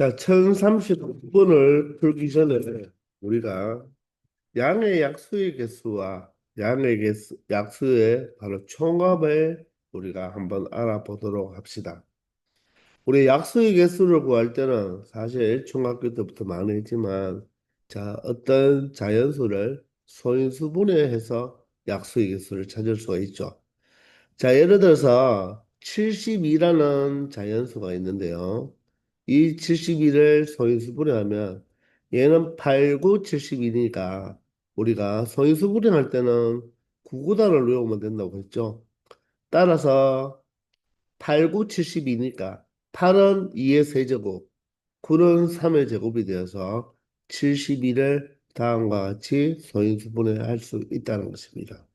자, 1039번을 풀기 전에 우리가 양의 약수의 개수와 양의 약수의 바로 총합을 우리가 한번 알아보도록 합시다. 우리 약수의 개수를 구할 때는 사실 중학교 때부터 많이 했지만, 자, 어떤 자연수를 소인수분해해서 약수의 개수를 찾을 수가 있죠. 자, 예를 들어서 72라는 자연수가 있는데요. 이 72를 소인수 분해하면 얘는 8, 9, 72니까 우리가 소인수 분해할 때는 구구단을 외우면 된다고 했죠. 따라서 8, 9, 72니까 8은 2의 세제곱, 9는 3의 제곱이 되어서 72를 다음과 같이 소인수 분해할 수 있다는 것입니다.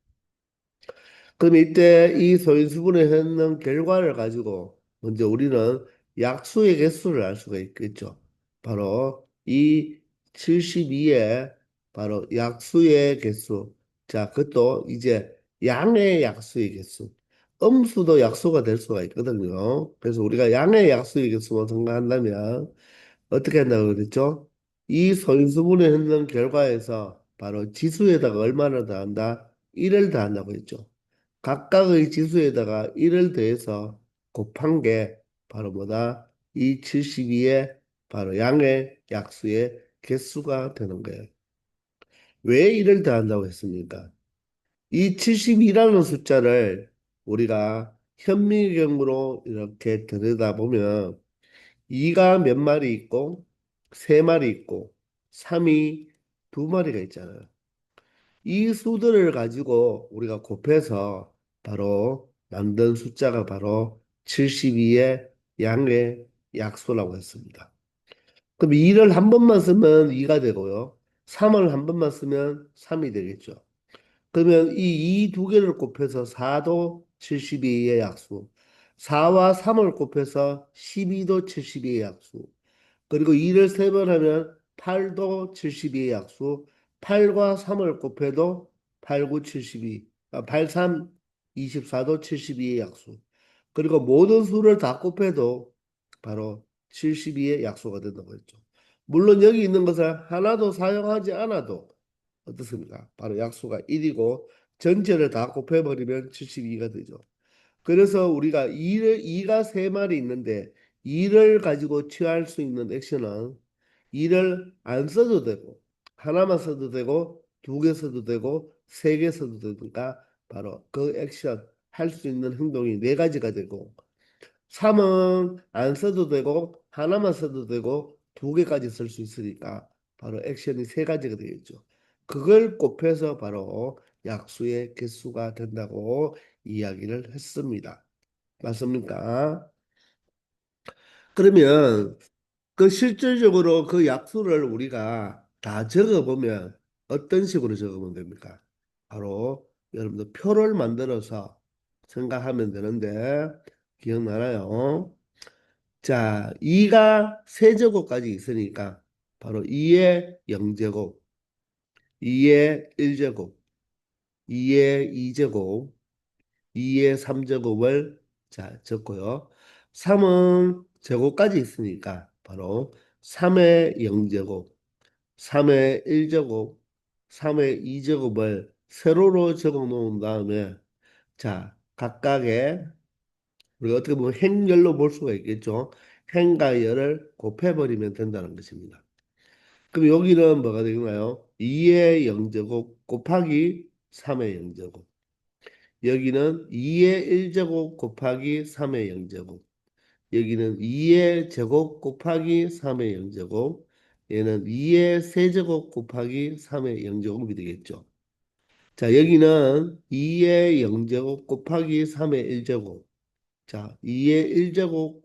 그럼 이때 이 소인수분해 했는 결과를 가지고 먼저 우리는 약수의 개수를 알 수가 있겠죠. 바로 이 72의 바로 약수의 개수. 자, 그것도 이제 양의 약수의 개수. 음수도 약수가 될 수가 있거든요. 그래서 우리가 양의 약수의 개수만 생각한다면 어떻게 한다고 그랬죠? 이 소인수분해 했는 결과에서 바로 지수에다가 얼마를 더한다? 1을 더한다고 했죠. 각각의 지수에다가 1을 더해서 곱한 게 바로 뭐다? 이 72의 바로 양의 약수의 개수가 되는 거예요. 왜 1을 더한다고 했습니까? 이 72라는 숫자를 우리가 현미경으로 이렇게 들여다보면 2가 몇 마리 있고 3마리 있고 3이 2마리가 있잖아요. 이 수들을 가지고 우리가 곱해서 바로 만든 숫자가 바로 72의 양의 약수라고 했습니다. 그럼 2를 한 번만 쓰면 2가 되고요. 3을 한 번만 쓰면 3이 되겠죠. 그러면 이 두 개를 곱해서 4도 72의 약수, 4와 3을 곱해서 12도 72의 약수, 그리고 2를 세 번 하면 8도 72의 약수, 8과 3을 곱해도 8, 9, 72, 8, 3, 24도 72의 약수. 그리고 모든 수를 다 곱해도 바로 72의 약수가 된다고 했죠. 물론 여기 있는 것을 하나도 사용하지 않아도 어떻습니까? 바로 약수가 1이고 전체를 다 곱해버리면 72가 되죠. 그래서 우리가 2가 세 마리 있는데 2를 가지고 취할 수 있는 액션은 2를 안 써도 되고 하나만 써도 되고 두 개 써도 되고 세 개 써도 되니까 바로 그 액션 할 수 있는 행동이 네 가지가 되고 3은 안 써도 되고 하나만 써도 되고 두 개까지 쓸 수 있으니까 바로 액션이 세 가지가 되겠죠. 그걸 곱해서 바로 약수의 개수가 된다고 이야기를 했습니다. 맞습니까? 그러면 그 실질적으로 그 약수를 우리가 다 적어보면 어떤 식으로 적으면 됩니까? 바로 여러분들 표를 만들어서 생각하면 되는데 기억나나요? 자, 2가 세제곱까지 있으니까 바로 2의 0제곱, 2의 1제곱, 2의 2제곱, 2의 3제곱을 자 적고요. 3은 제곱까지 있으니까 바로 3의 0제곱, 3의 1제곱, 3의 2제곱을 세로로 적어 놓은 다음에 자 각각의 우리가 어떻게 보면 행렬로 볼 수가 있겠죠. 행과 열을 곱해버리면 된다는 것입니다. 그럼 여기는 뭐가 되나요? 2의 0제곱 곱하기 3의 0제곱. 여기는 2의 1제곱 곱하기 3의 0제곱. 여기는 2의 제곱 곱하기 3의 0제곱. 얘는 2의 세제곱 곱하기 3의 0제곱이 되겠죠. 자, 여기는 2의 0제곱 곱하기 3의 1제곱. 자, 2의 1제곱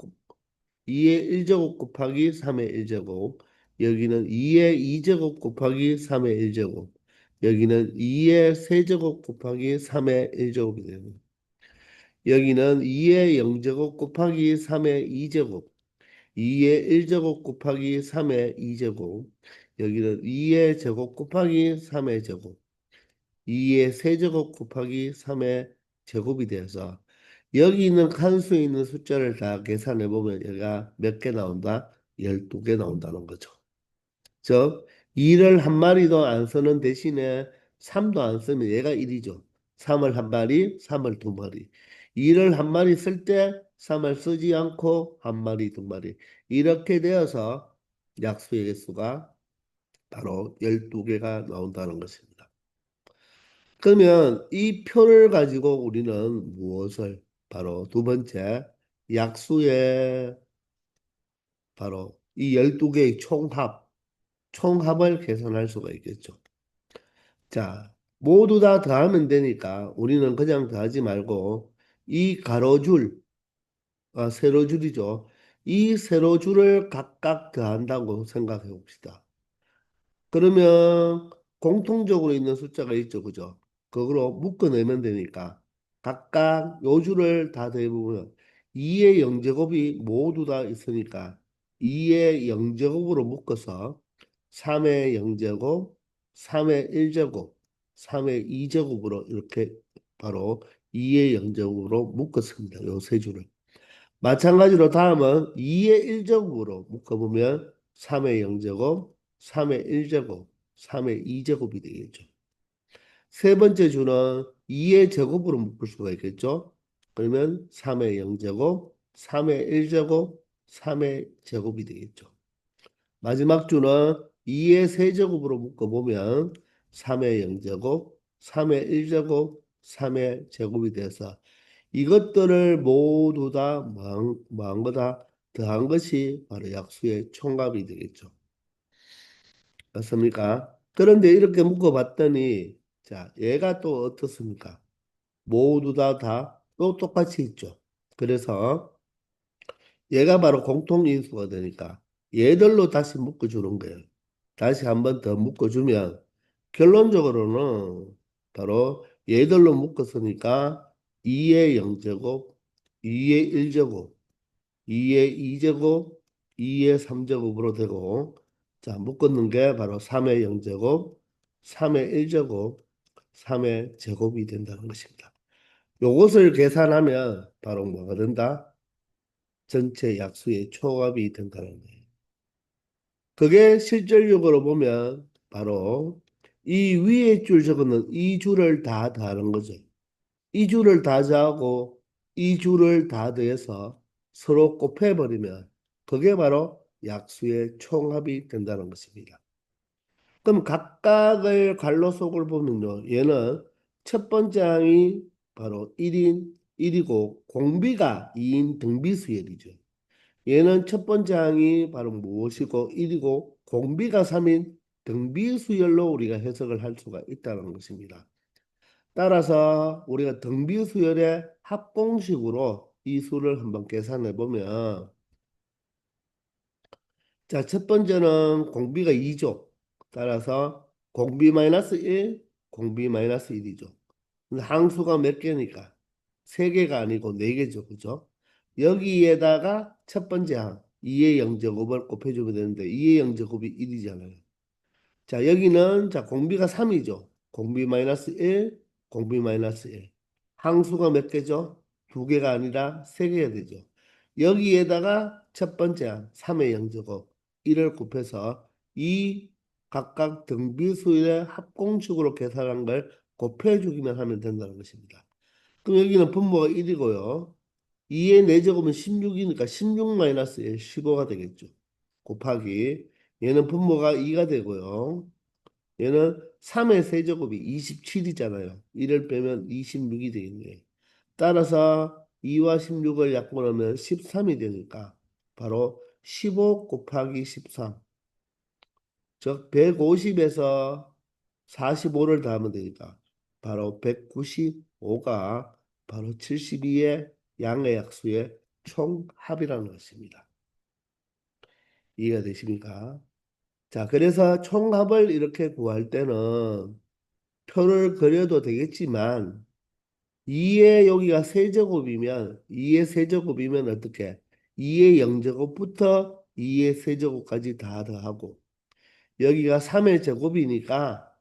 2의 1제곱 곱하기 3의 1제곱. 여기는 2의 2제곱 곱하기 3의 1제곱. 여기는 2의 세제곱 곱하기 3의 1제곱이 됩니다. 여기는 2의 0제곱 곱하기 3의 2제곱. 2의 1제곱 곱하기 3의 2제곱. 여기는 2의 제곱 곱하기 3의 제곱. 2의 세제곱 곱하기 3의 제곱이 되어서 여기 있는 칸수에 있는 숫자를 다 계산해 보면 얘가 몇 개 나온다? 12개 나온다는 거죠. 즉 2를 한 마리도 안 쓰는 대신에 3도 안 쓰면 얘가 1이죠. 3을 한 마리, 3을 두 마리. 2를 한 마리 쓸 때 3을 쓰지 않고 한 마리, 두 마리. 이렇게 되어서 약수의 개수가 바로 12개가 나온다는 것입니다. 그러면 이 표를 가지고 우리는 무엇을 바로 두 번째 약수의 바로 이 12개의 총합을 계산할 수가 있겠죠. 자, 모두 다 더하면 되니까 우리는 그냥 더하지 말고 이 가로줄, 세로줄이죠. 이 세로줄을 각각 더한다고 생각해 봅시다. 그러면 공통적으로 있는 숫자가 있죠. 그죠? 그걸로 묶어내면 되니까 각각 요 줄을 다 더해보면 2의 영제곱이 모두 다 있으니까 2의 영제곱으로 묶어서 3의 영제곱, 3의 1제곱, 3의 2제곱으로 이렇게 바로 2의 영제곱으로 묶었습니다. 요 세 줄을. 마찬가지로 다음은 2의 1제곱으로 묶어보면 3의 0제곱, 3의 1제곱, 3의 2제곱이 되겠죠. 세 번째 줄은 2의 제곱으로 묶을 수가 있겠죠. 그러면 3의 0제곱, 3의 1제곱, 3의 제곱이 되겠죠. 마지막 줄은 2의 세제곱으로 묶어보면 3의 0제곱, 3의 1제곱, 3의 제곱이 돼서 이것들을 모두 다 뭐한 거다 더한 것이 바로 약수의 총합이 되겠죠. 맞습니까? 그런데 이렇게 묶어봤더니 자 얘가 또 어떻습니까? 모두 다 또 똑같이 있죠. 그래서 얘가 바로 공통인수가 되니까 얘들로 다시 묶어주는 거예요. 다시 한번 더 묶어주면 결론적으로는 바로 얘들로 묶었으니까 2의 0제곱, 2의 1제곱, 2의 2제곱, 2의 3제곱으로 되고 자 묶었는 게 바로 3의 0제곱, 3의 1제곱, 3의 제곱이 된다는 것입니다. 요것을 계산하면 바로 뭐가 된다? 전체 약수의 총합이 된다는 거예요. 그게 실질적으로 보면 바로 이 위에 줄 적어는 이 줄을 다 더하는 거죠. 이 줄을 다 더하고 이 줄을 다 더해서 서로 곱해버리면 그게 바로 약수의 총합이 된다는 것입니다. 그럼 각각의 관로속을 보면요. 얘는 첫 번째 항이 바로 1인 1이고 공비가 2인 등비수열이죠. 얘는 첫 번째 항이 바로 무엇이고 1이고 공비가 3인 등비수열로 우리가 해석을 할 수가 있다는 것입니다. 따라서 우리가 등비수열의 합공식으로 이 수를 한번 계산해 보면 자, 첫 번째는 공비가 2죠. 따라서 공비 마이너스 1, 공비 마이너스 1이죠. 근데 항수가 몇 개니까? 세 개가 아니고 네 개죠. 그죠? 여기에다가 첫 번째 항 2의 영제곱을 곱해주면 되는데 2의 영제곱이 1이잖아요. 자, 여기는 자 공비가 3이죠. 공비 마이너스 1, 공비 마이너스 1. 항수가 몇 개죠? 두 개가 아니라 세 개가 되죠. 여기에다가 첫 번째 항 3의 영제곱 1을 곱해서 이 각각 등비수의 합공식으로 계산한 걸 곱해주기만 하면 된다는 것입니다. 그럼 여기는 분모가 1이고요. 2의 4제곱은 16이니까 16 마이너스 1, 15가 되겠죠. 곱하기 얘는 분모가 2가 되고요. 얘는 3의 세제곱이 27이잖아요. 1을 빼면 26이 되겠네요. 따라서 2와 16을 약분하면 13이 되니까 바로 15 곱하기 13. 즉 150에서 45를 더하면 되니까 바로 195가 바로 72의 양의 약수의 총합이라는 것입니다. 이해가 되십니까? 자, 그래서 총합을 이렇게 구할 때는 표를 그려도 되겠지만 2의 여기가 세제곱이면 2의 세제곱이면 어떻게 2의 0제곱부터 2의 세제곱까지 다 더하고 여기가 3의 제곱이니까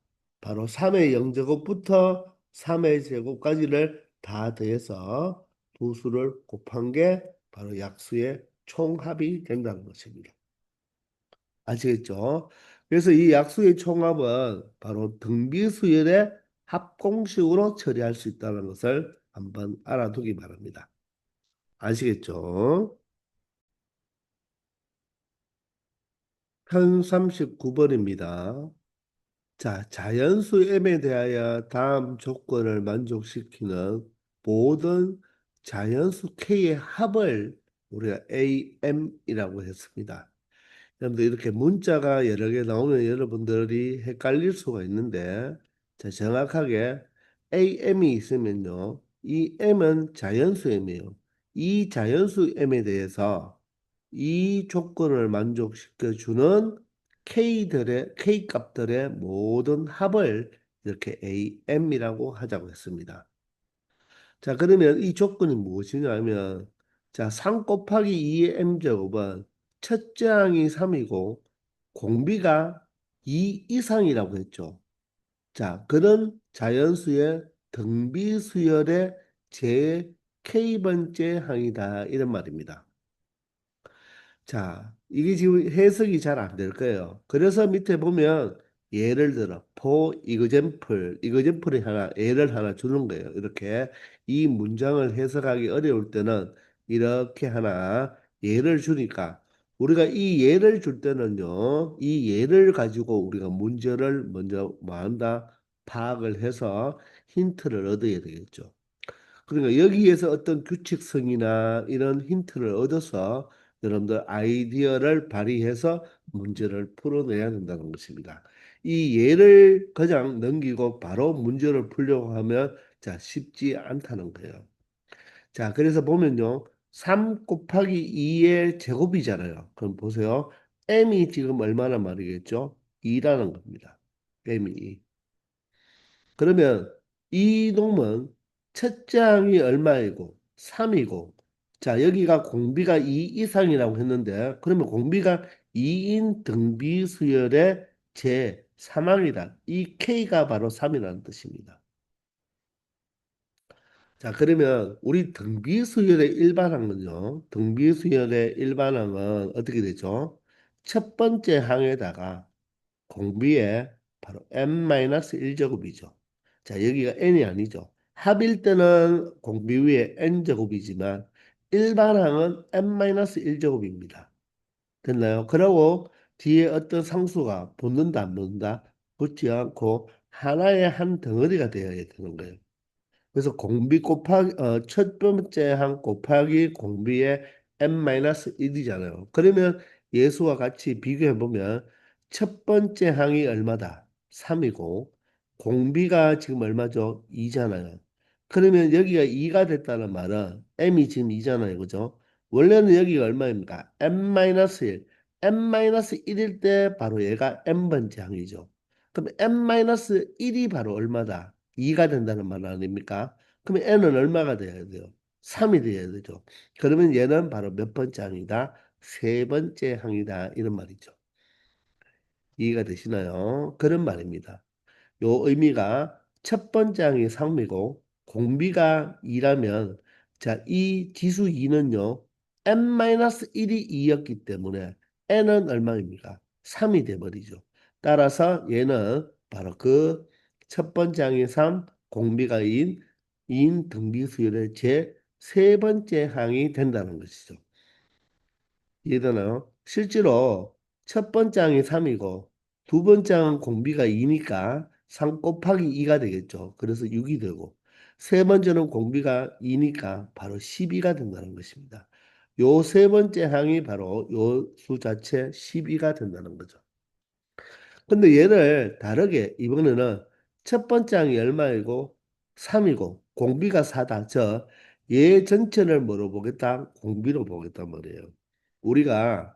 바로 3의 0제곱부터 3의 제곱까지를 다 더해서 두 수를 곱한 게 바로 약수의 총합이 된다는 것입니다. 아시겠죠? 그래서 이 약수의 총합은 바로 등비수열의 합공식으로 처리할 수 있다는 것을 한번 알아두기 바랍니다. 아시겠죠? 편 39번입니다. 자, 자연수 M에 대하여 다음 조건을 만족시키는 모든 자연수 K의 합을 우리가 AM이라고 했습니다. 여러분들 이렇게 문자가 여러 개 나오면 여러분들이 헷갈릴 수가 있는데, 자, 정확하게 AM이 있으면요, 이 M은 자연수 M이에요. 이 자연수 M에 대해서 이 조건을 만족시켜 주는 K 값들의 모든 합을 이렇게 AM이라고 하자고 했습니다. 자, 그러면 이 조건이 무엇이냐면, 자, 3 곱하기 2의 m제곱은 첫째 항이 3이고 공비가 2 이상이라고 했죠. 자, 그런 자연수의 등비수열의 제 k번째 항이다 이런 말입니다. 자, 이게 지금 해석이 잘 안 될 거예요. 그래서 밑에 보면 예를 들어 for example이 하나 예를 하나 주는 거예요. 이렇게 이 문장을 해석하기 어려울 때는 이렇게 하나 예를 주니까 우리가 이 예를 줄 때는요. 이 예를 가지고 우리가 문제를 먼저 뭐 한다? 파악을 해서 힌트를 얻어야 되겠죠. 그러니까 여기에서 어떤 규칙성이나 이런 힌트를 얻어서 여러분들 아이디어를 발휘해서 문제를 풀어내야 된다는 것입니다. 이 예를 그냥 넘기고 바로 문제를 풀려고 하면 자 쉽지 않다는 거예요. 자, 그래서 보면요. 3 곱하기 2의 제곱이잖아요. 그럼 보세요. m이 지금 얼마나 말이겠죠? 2라는 겁니다. m이 2. 그러면 이 놈은 첫째 항이 얼마이고 3이고 자 여기가 공비가 2 이상이라고 했는데 그러면 공비가 2인 등비수열의 제 3항이다. 이 K가 바로 3이라는 뜻입니다. 자 그러면 우리 등비수열의 일반항은요. 등비수열의 일반항은 어떻게 되죠? 첫 번째 항에다가 공비의 바로 n-1제곱이죠. 자, 여기가 n이 아니죠. 합일 때는 공비 위에 n제곱이지만 일반항은 n-1제곱입니다. 됐나요? 그리고 뒤에 어떤 상수가 붙는다 안 붙는다? 붙지 않고 하나의 한 덩어리가 되어야 되는 거예요. 그래서 공비 곱하기 첫 번째 항 곱하기 공비의 n-1이잖아요. 그러면 예수와 같이 비교해 보면 첫 번째 항이 얼마다? 3이고 공비가 지금 얼마죠? 2잖아요. 그러면 여기가 2가 됐다는 말은 m이 지금 2잖아요. 그죠? 원래는 여기가 얼마입니까? n-1. n-1일 때 바로 얘가 n번째 항이죠. 그럼 n-1이 바로 얼마다? 2가 된다는 말 아닙니까? 그러면 n은 얼마가 돼야 돼요? 3이 돼야 되죠. 그러면 얘는 바로 몇 번째 항이다? 세 번째 항이다. 이런 말이죠. 이해가 되시나요? 그런 말입니다. 요 의미가 첫 번째 항이 상미고 공비가 2라면 자, 이 지수 2는요. n-1이 2였기 때문에 n은 얼마입니까? 3이 돼 버리죠. 따라서 얘는 바로 그 첫 번째 항이 3, 공비가 2인 등비수열의 제 세 번째 항이 된다는 것이죠. 이해되나요? 실제로 첫 번째 항이 3이고 두 번째 항은 공비가 2니까 3 곱하기 2가 되겠죠. 그래서 6이 되고 세 번째는 공비가 2니까 바로 12가 된다는 것입니다. 요 세 번째 항이 바로 요 수 자체 12가 된다는 거죠. 근데 얘를 다르게 이번에는 첫 번째 항이 얼마이고 3이고 공비가 4다. 얘 전체를 뭐로 보겠다? 공비로 보겠단 말이에요. 우리가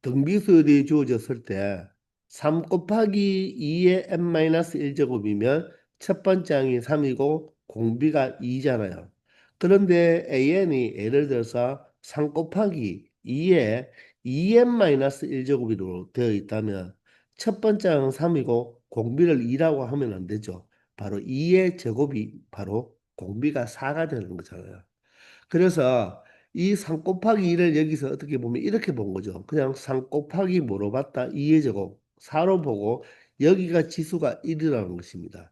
등비수열이 주어졌을 때 3 곱하기 2의 n-1제곱이면 첫 번째 항이 3이고 공비가 2잖아요. 그런데 an이 예를 들어서 3 곱하기 2의 2n-1제곱으로 되어 있다면 첫 번째 항은 3이고 공비를 2라고 하면 안 되죠. 바로 2의 제곱이 바로 공비가 4가 되는 거잖아요. 그래서 이 3 곱하기 2를 여기서 어떻게 보면 이렇게 본 거죠. 그냥 3 곱하기 뭐로 봤다? 2의 제곱 4로 보고 여기가 지수가 1이라는 것입니다.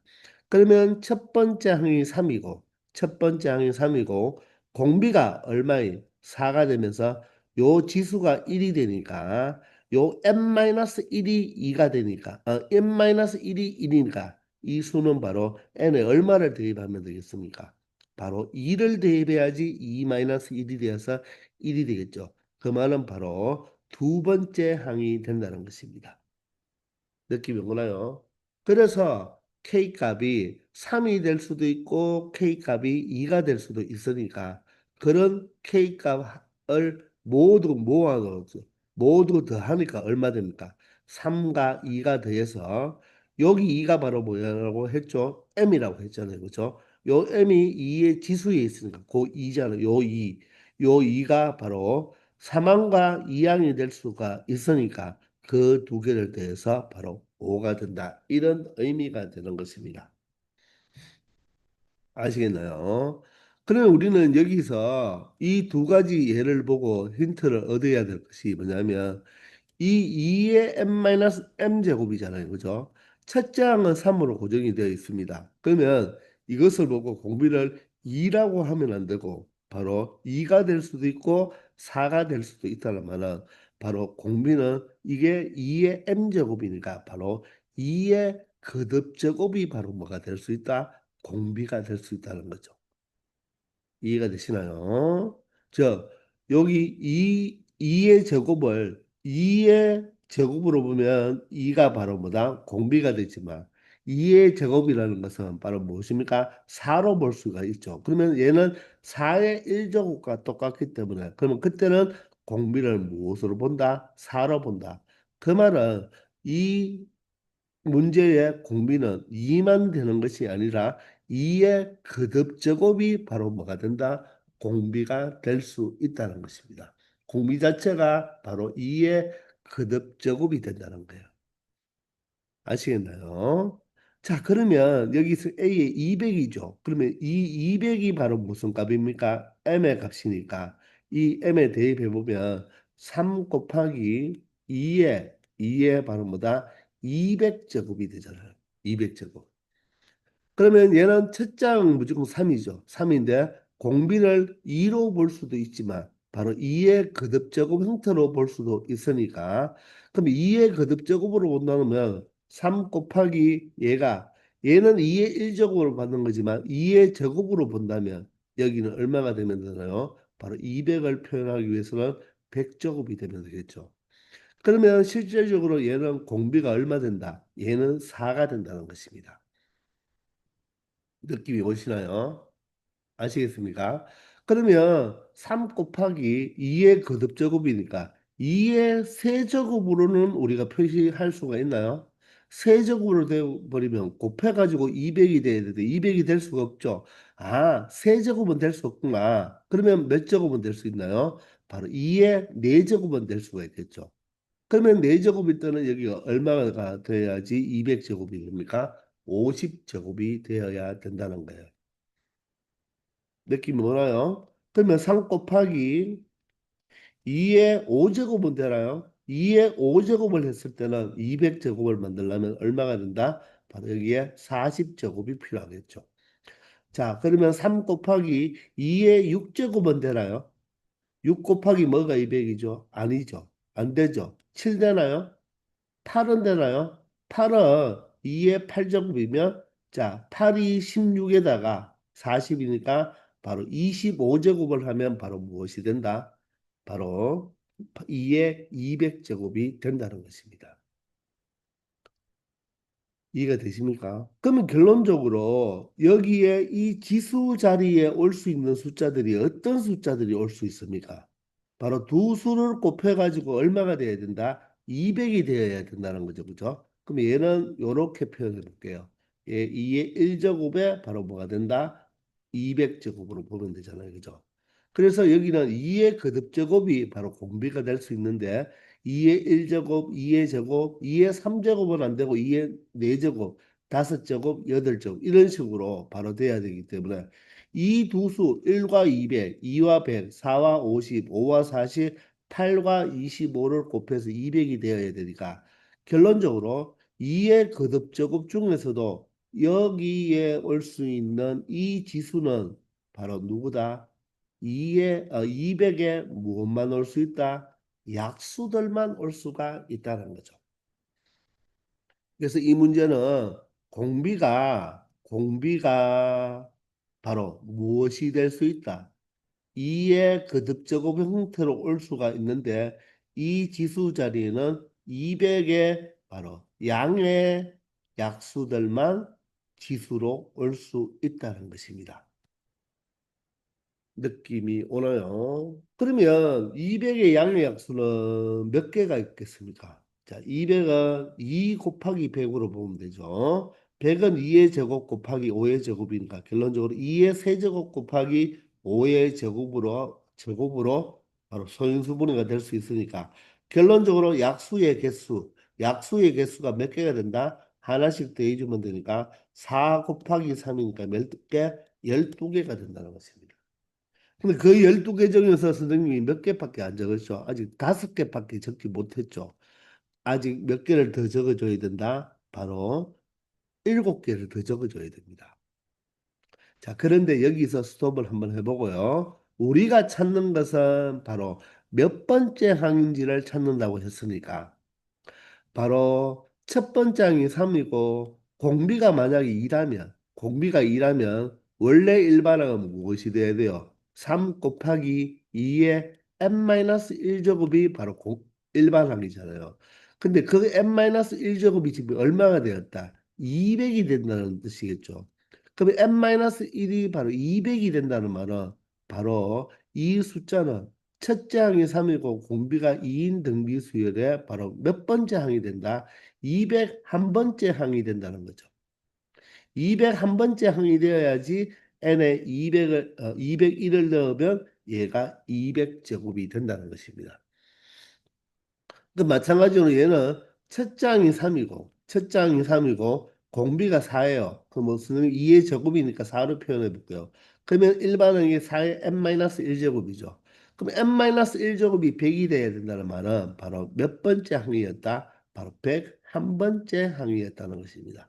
그러면 첫 번째 항이 3이고 첫 번째 항이 3이고 공비가 얼마인? 4가 되면서 요 지수가 1이 되니까 요 n-1이 2가 되니까 n-1이 1이니까 이 수는 바로 n에 얼마를 대입하면 되겠습니까? 바로 2를 대입해야지 2-1이 되어서 1이 되겠죠. 그 말은 바로 두 번째 항이 된다는 것입니다. 느낌이 오나요? 그래서 K값이 3이 될 수도 있고 K값이 2가 될 수도 있으니까 그런 K값을 모두 모아놓죠. 모두 더하니까 얼마 됩니까? 3과 2가 더해서 여기 2가 바로 뭐라고 했죠? M이라고 했잖아요. 그렇죠? 요 M이 2의 지수에 있으니까 그 2잖아요. 요 2. 요 2가 바로 3항과 2항이 될 수가 있으니까 그 두 개를 더해서 바로 5가 된다. 이런 의미가 되는 것입니다. 아시겠나요? 그러면 우리는 여기서 이 두 가지 예를 보고 힌트를 얻어야 될 것이 뭐냐면 이 2의 n-m 제곱이잖아요. 그죠? 첫째 항은 3으로 고정이 되어 있습니다. 그러면 이것을 보고 공비를 2라고 하면 안 되고 바로 2가 될 수도 있고 4가 될 수도 있다는 말은 바로 공비는 이게 2의 m 제곱이니까 바로 2의 거듭 제곱이 바로 뭐가 될 수 있다? 공비가 될 수 있다는 거죠. 이해가 되시나요? 저 여기 2의 제곱을 2의 제곱으로 보면 2가 바로 뭐다? 공비가 되지만 2의 제곱이라는 것은 바로 무엇입니까? 4로 볼 수가 있죠. 그러면 얘는 4의 1제곱과 똑같기 때문에 그러면 그때는 공비를 무엇으로 본다? 4로 본다. 그 말은 이 문제의 공비는 2만 되는 것이 아니라 2의 거듭 제곱이 바로 뭐가 된다? 공비가 될 수 있다는 것입니다. 공비 자체가 바로 2의 거듭 제곱이 된다는 거예요. 아시겠나요? 자, 그러면 여기서 A의 200이죠. 그러면 이 200이 바로 무슨 값입니까? M의 값이니까 이 M에 대입해 보면 3 곱하기 2에 바로 뭐다? 200제곱이 되잖아요. 200제곱. 그러면 얘는 첫 장 무조건 3이죠. 3인데 공비를 2로 볼 수도 있지만 바로 2의 거듭제곱 형태로 볼 수도 있으니까 그럼 2의 거듭제곱으로 본다면 3 곱하기 얘는 2의 1제곱으로 받는 거지만 2의 제곱으로 본다면 여기는 얼마가 되면 되나요? 바로 200을 표현하기 위해서는 100제곱이 되면 되겠죠. 그러면 실질적으로 얘는 공비가 얼마 된다? 얘는 4가 된다는 것입니다. 느낌이 오시나요? 아시겠습니까? 그러면 3 곱하기 2의 거듭제곱이니까 2의 세제곱으로는 우리가 표시할 수가 있나요? 세제곱으로 되어버리면 곱해가지고 200이 돼야 되는데 200이 될 수가 없죠. 아, 세제곱은 될 수 없구나. 그러면 몇 제곱은 될 수 있나요? 바로 2의 4제곱은 될 수가 있겠죠. 그러면 4제곱일 때는 여기가 얼마가 돼야지 200제곱이 됩니까? 50제곱이 되어야 된다는 거예요. 느낌이 오나요? 그러면 3 곱하기 2의 5제곱은 되나요? 2의 5제곱을 했을 때는 200제곱을 만들려면 얼마가 된다? 바로 여기에 40제곱이 필요하겠죠. 자, 그러면 3 곱하기 2의 6제곱은 되나요? 6 곱하기 뭐가 200이죠? 아니죠. 안 되죠. 7 되나요? 8은 되나요? 8은 2의 8제곱이면 자 8이 16에다가 40이니까 바로 25제곱을 하면 바로 무엇이 된다? 바로 2의 200제곱이 된다는 것입니다. 이해가 되십니까? 그러면 결론적으로 여기에 이 지수 자리에 올 수 있는 숫자들이 어떤 숫자들이 올 수 있습니까? 바로 두 수를 곱해가지고 얼마가 돼야 된다? 200이 되어야 된다는 거죠. 그죠? 그럼 얘는 이렇게 표현해 볼게요. 얘 2의 1제곱에 바로 뭐가 된다? 200제곱으로 보면 되잖아요. 그죠? 그래서 여기는 2의 거듭제곱이 바로 공비가 될 수 있는데 2의 1제곱, 2의 제곱, 2의 3제곱은 안 되고 2의 4제곱, 5제곱, 8제곱 이런 식으로 바로 돼야 되기 때문에 이 두 수 1과 200, 2와 100, 4와 50, 5와 40, 8과 25를 곱해서 200이 되어야 되니까 결론적으로 2의 거듭제곱 중에서도 여기에 올 수 있는 이 지수는 바로 누구다? 200에 무엇만 올 수 있다? 약수들만 올 수가 있다는 거죠. 그래서 이 문제는 공비가 바로 무엇이 될 수 있다? 2의 거듭제곱 형태로 올 수가 있는데 이 지수 자리에는 200의 바로 양의 약수들만 지수로 올 수 있다는 것입니다. 느낌이 오나요? 그러면 200의 양의 약수는 몇 개가 있겠습니까? 자, 200은 2 곱하기 100으로 보면 되죠. 100은 2의 제곱 곱하기 5의 제곱이니까 결론적으로 2의 세제곱 곱하기 5의 제곱으로 바로 소인수분해가 될 수 있으니까 결론적으로 약수의 개수가 몇 개가 된다? 하나씩 더해주면 되니까 4 곱하기 3이니까 몇 개? 12개가 된다는 것입니다. 근데 그 12개 중에서 선생님이 몇 개밖에 안 적었죠. 아직 5개밖에 적지 못했죠. 아직 몇 개를 더 적어줘야 된다. 바로 7개를 더 적어줘야 됩니다. 자, 그런데 여기서 스톱을 한번 해보고요. 우리가 찾는 것은 바로 몇 번째 항인지를 찾는다고 했으니까 바로 첫 번째 항이 3이고 공비가 2라면 원래 일반항은 무엇이 돼야 돼요? 3 곱하기 2의 n-1제곱이 바로 일반항이잖아요. 근데 그 n-1제곱이 지금 얼마가 되었다? 200이 된다는 뜻이겠죠. 그럼 n-1이 바로 200이 된다는 말은 바로 이 숫자는 첫째 항이 3이고 공비가 2인 등비 수열의 바로 몇 번째 항이 된다? 201번째 항이 된다는 거죠. 201번째 항이 되어야지 n에 201을 넣으면 얘가 200제곱이 된다는 것입니다. 그 마찬가지로 얘는 첫 장이 3이고 공비가 4예요. 그 무슨 2의 제곱이니까 4로 표현해 볼게요. 그러면 일반항이 4의 n-1제곱이죠. 그럼 n-1제곱이 100이 돼야 된다는 말은 바로 몇 번째 항이었다? 바로 101번째 항이었다는 것입니다.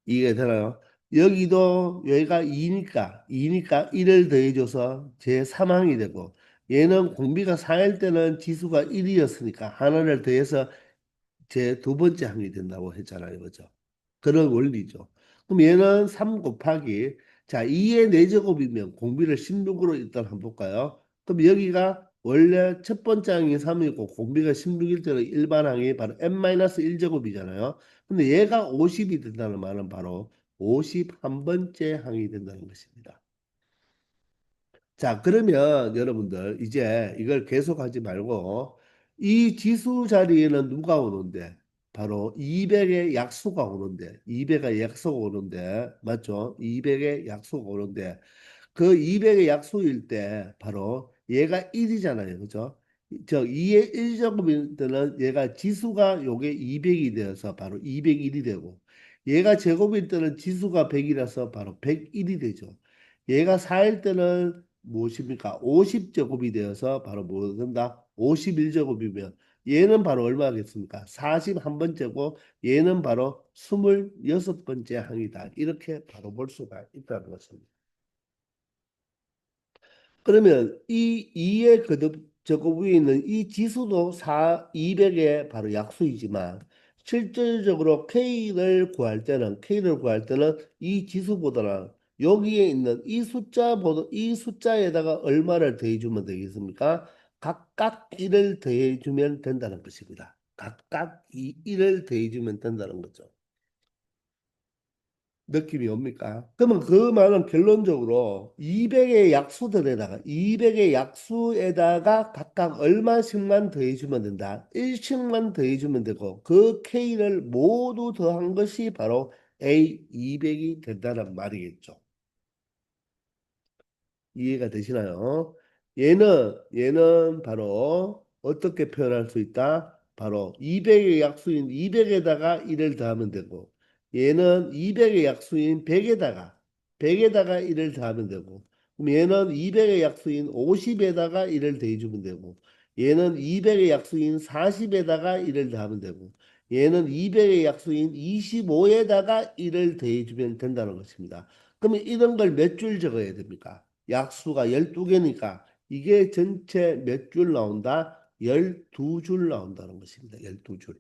이해가 되나요? 여기도 여기가 2니까 1을 더해줘서 제3항이 되고 얘는 공비가 4일 때는 지수가 1이었으니까 하나를 더해서 제 두 번째 항이 된다고 했잖아요. 그죠? 그런 원리죠. 그럼 얘는 3 곱하기 자 2의 4제곱이면 공비를 16으로 일단 한번 볼까요? 그럼 여기가 원래 첫 번째 항이 3이고 공비가 16일 때는 일반 항이 바로 n-1제곱이잖아요. 근데 얘가 50이 된다는 말은 바로 51번째 항이 된다는 것입니다. 자, 그러면 여러분들 이제 이걸 계속하지 말고 이 지수 자리에는 누가 오는데? 바로 200의 약수가 오는데, 200의 약수가 오는데, 맞죠? 200의 약수가 오는데, 그 200의 약수일 때 바로 얘가 1이잖아요. 그죠? 저 2의 1제곱일 때는 얘가 지수가 요게 200이 되어서 바로 201이 되고 얘가 제곱일 때는 지수가 100이라서 바로 101이 되죠. 얘가 4일 때는 무엇입니까? 50제곱이 되어서 바로 뭐 된다? 51제곱이면 얘는 바로 얼마겠습니까? 41번째고 얘는 바로 26번째 항이다. 이렇게 바로 볼 수가 있다는 것입니다. 그러면 이 2의 거듭 저거 위에 있는 이 지수도 200의 바로 약수이지만 실질적으로 K를 구할 때는 이 지수보다는 여기에 있는 이 숫자에다가 얼마를 더해주면 되겠습니까? 각각 1을 더해주면 된다는 것입니다. 각각 이 1을 더해주면 된다는 거죠. 느낌이 옵니까? 그러면 그 말은 결론적으로 200의 약수에다가 각각 얼마씩만 더해주면 된다. 1씩만 더해주면 되고 그 K를 모두 더한 것이 바로 A 200이 된다는 말이겠죠. 이해가 되시나요? 얘는 바로 어떻게 표현할 수 있다? 바로 200의 약수인 200에다가 1을 더하면 되고 얘는 200의 약수인 100에다가 100에다가 1을 더하면 되고, 그럼 얘는 200의 약수인 50에다가 1을 더해주면 되고, 얘는 200의 약수인 40에다가 1을 더하면 되고, 얘는 200의 약수인 25에다가 1을 더해주면 된다는 것입니다. 그러면 이런 걸 몇 줄 적어야 됩니까? 약수가 12개니까 이게 전체 몇 줄 나온다? 12줄 나온다는 것입니다. 12줄.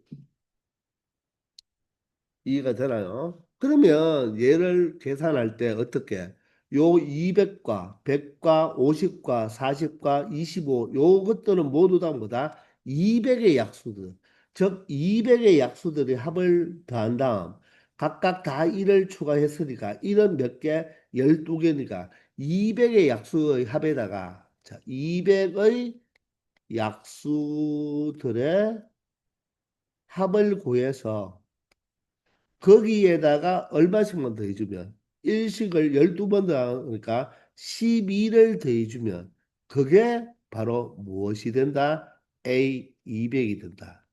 이해가 되나요? 그러면 얘를 계산할 때 어떻게? 요 200과 100과 50과 40과 25 요것들은 모두 다 뭐다? 200의 약수들. 즉 200의 약수들의 합을 더한 다음 각각 다 1을 추가했으니까 1은 몇 개? 12개니까 200의 약수의 합에다가 자, 200의 약수들의 합을 구해서 거기에다가 얼마씩만 더해주면 일식을 12번 더하니까 12를 더해주면 그게 바로 무엇이 된다? A 200이 된다.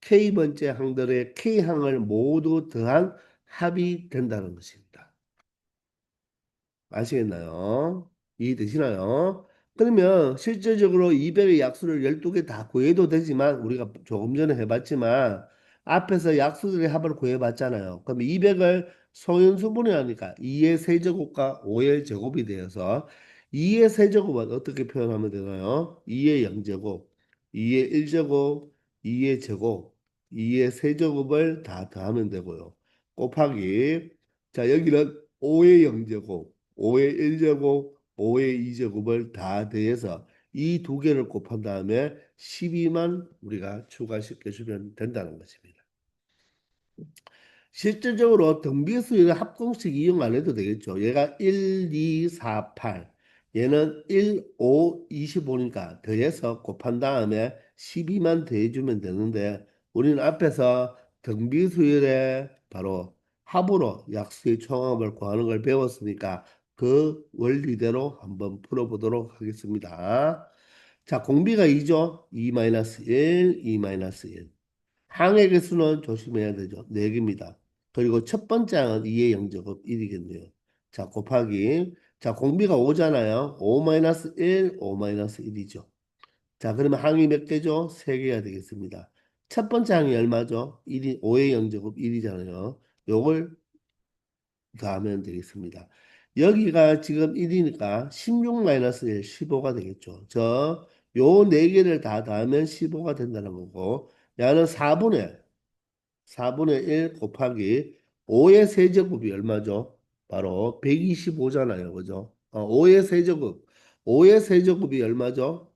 K번째 항들의 K항을 모두 더한 합이 된다는 것입니다. 아시겠나요? 이해되시나요? 그러면 실질적으로 200의 약수를 12개 다 구해도 되지만 우리가 조금 전에 해봤지만 앞에서 약수들의 합을 구해봤잖아요. 그럼 200을 소인수분해 하니까 2의 세제곱과 5의 제곱이 되어서 2의 세제곱은 어떻게 표현하면 되나요? 2의 0제곱, 2의 1제곱, 2의 제곱, 2의 세제곱을 다 더하면 되고요. 곱하기 자 여기는 5의 0제곱 5의 1제곱, 5의 2제곱을 다 더해서 이 두 개를 곱한 다음에 12만 우리가 추가시켜주면 된다는 것입니다. 실질적으로 등비수의 합공식 이용 안 해도 되겠죠. 얘가 1, 2, 4, 8. 얘는 1, 5, 25니까 더해서 곱한 다음에 12만 더해주면 되는데 우리는 앞에서 등비수열의 바로 합으로 약수의 총합을 구하는 걸 배웠으니까 그 원리대로 한번 풀어보도록 하겠습니다. 자, 공비가 2죠. 2-1, 2-1. 항의 개수는 조심해야 되죠. 4개입니다. 그리고 첫 번째 항은 2의 영제곱 1이겠네요. 자, 곱하기. 자, 공비가 5잖아요. 5-1, 5-1이죠. 자, 그러면 항이 몇 개죠? 3개가 되겠습니다. 첫 번째 항이 얼마죠? 1이, 5의 영제곱 1이잖아요. 요걸 더하면 되겠습니다. 여기가 지금 1이니까 16-1, 15가 되겠죠. 요 4개를 다 더하면 15가 된다는 거고, 야는 4분의 1 곱하기 5의 세제곱이 얼마죠? 바로 125잖아요. 그죠? 5의 세제곱. 5의 세제곱이 얼마죠?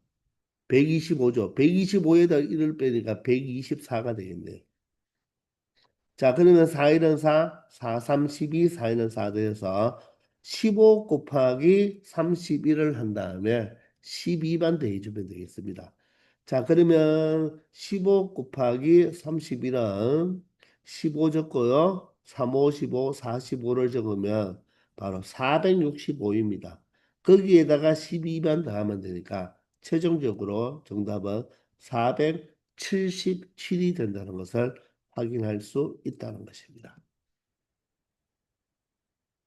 125죠. 125에다 1을 빼니까 124가 되겠네요. 자, 그러면 4일은 4, 4, 3, 12, 4일은 4 돼서 15 곱하기 31을 한 다음에 12만 더해주면 되겠습니다. 자, 그러면 15 곱하기 31은 15 적고요. 3, 5, 15, 45를 적으면 바로 465입니다. 거기에다가 12만 더하면 되니까 최종적으로 정답은 477이 된다는 것을 확인할 수 있다는 것입니다.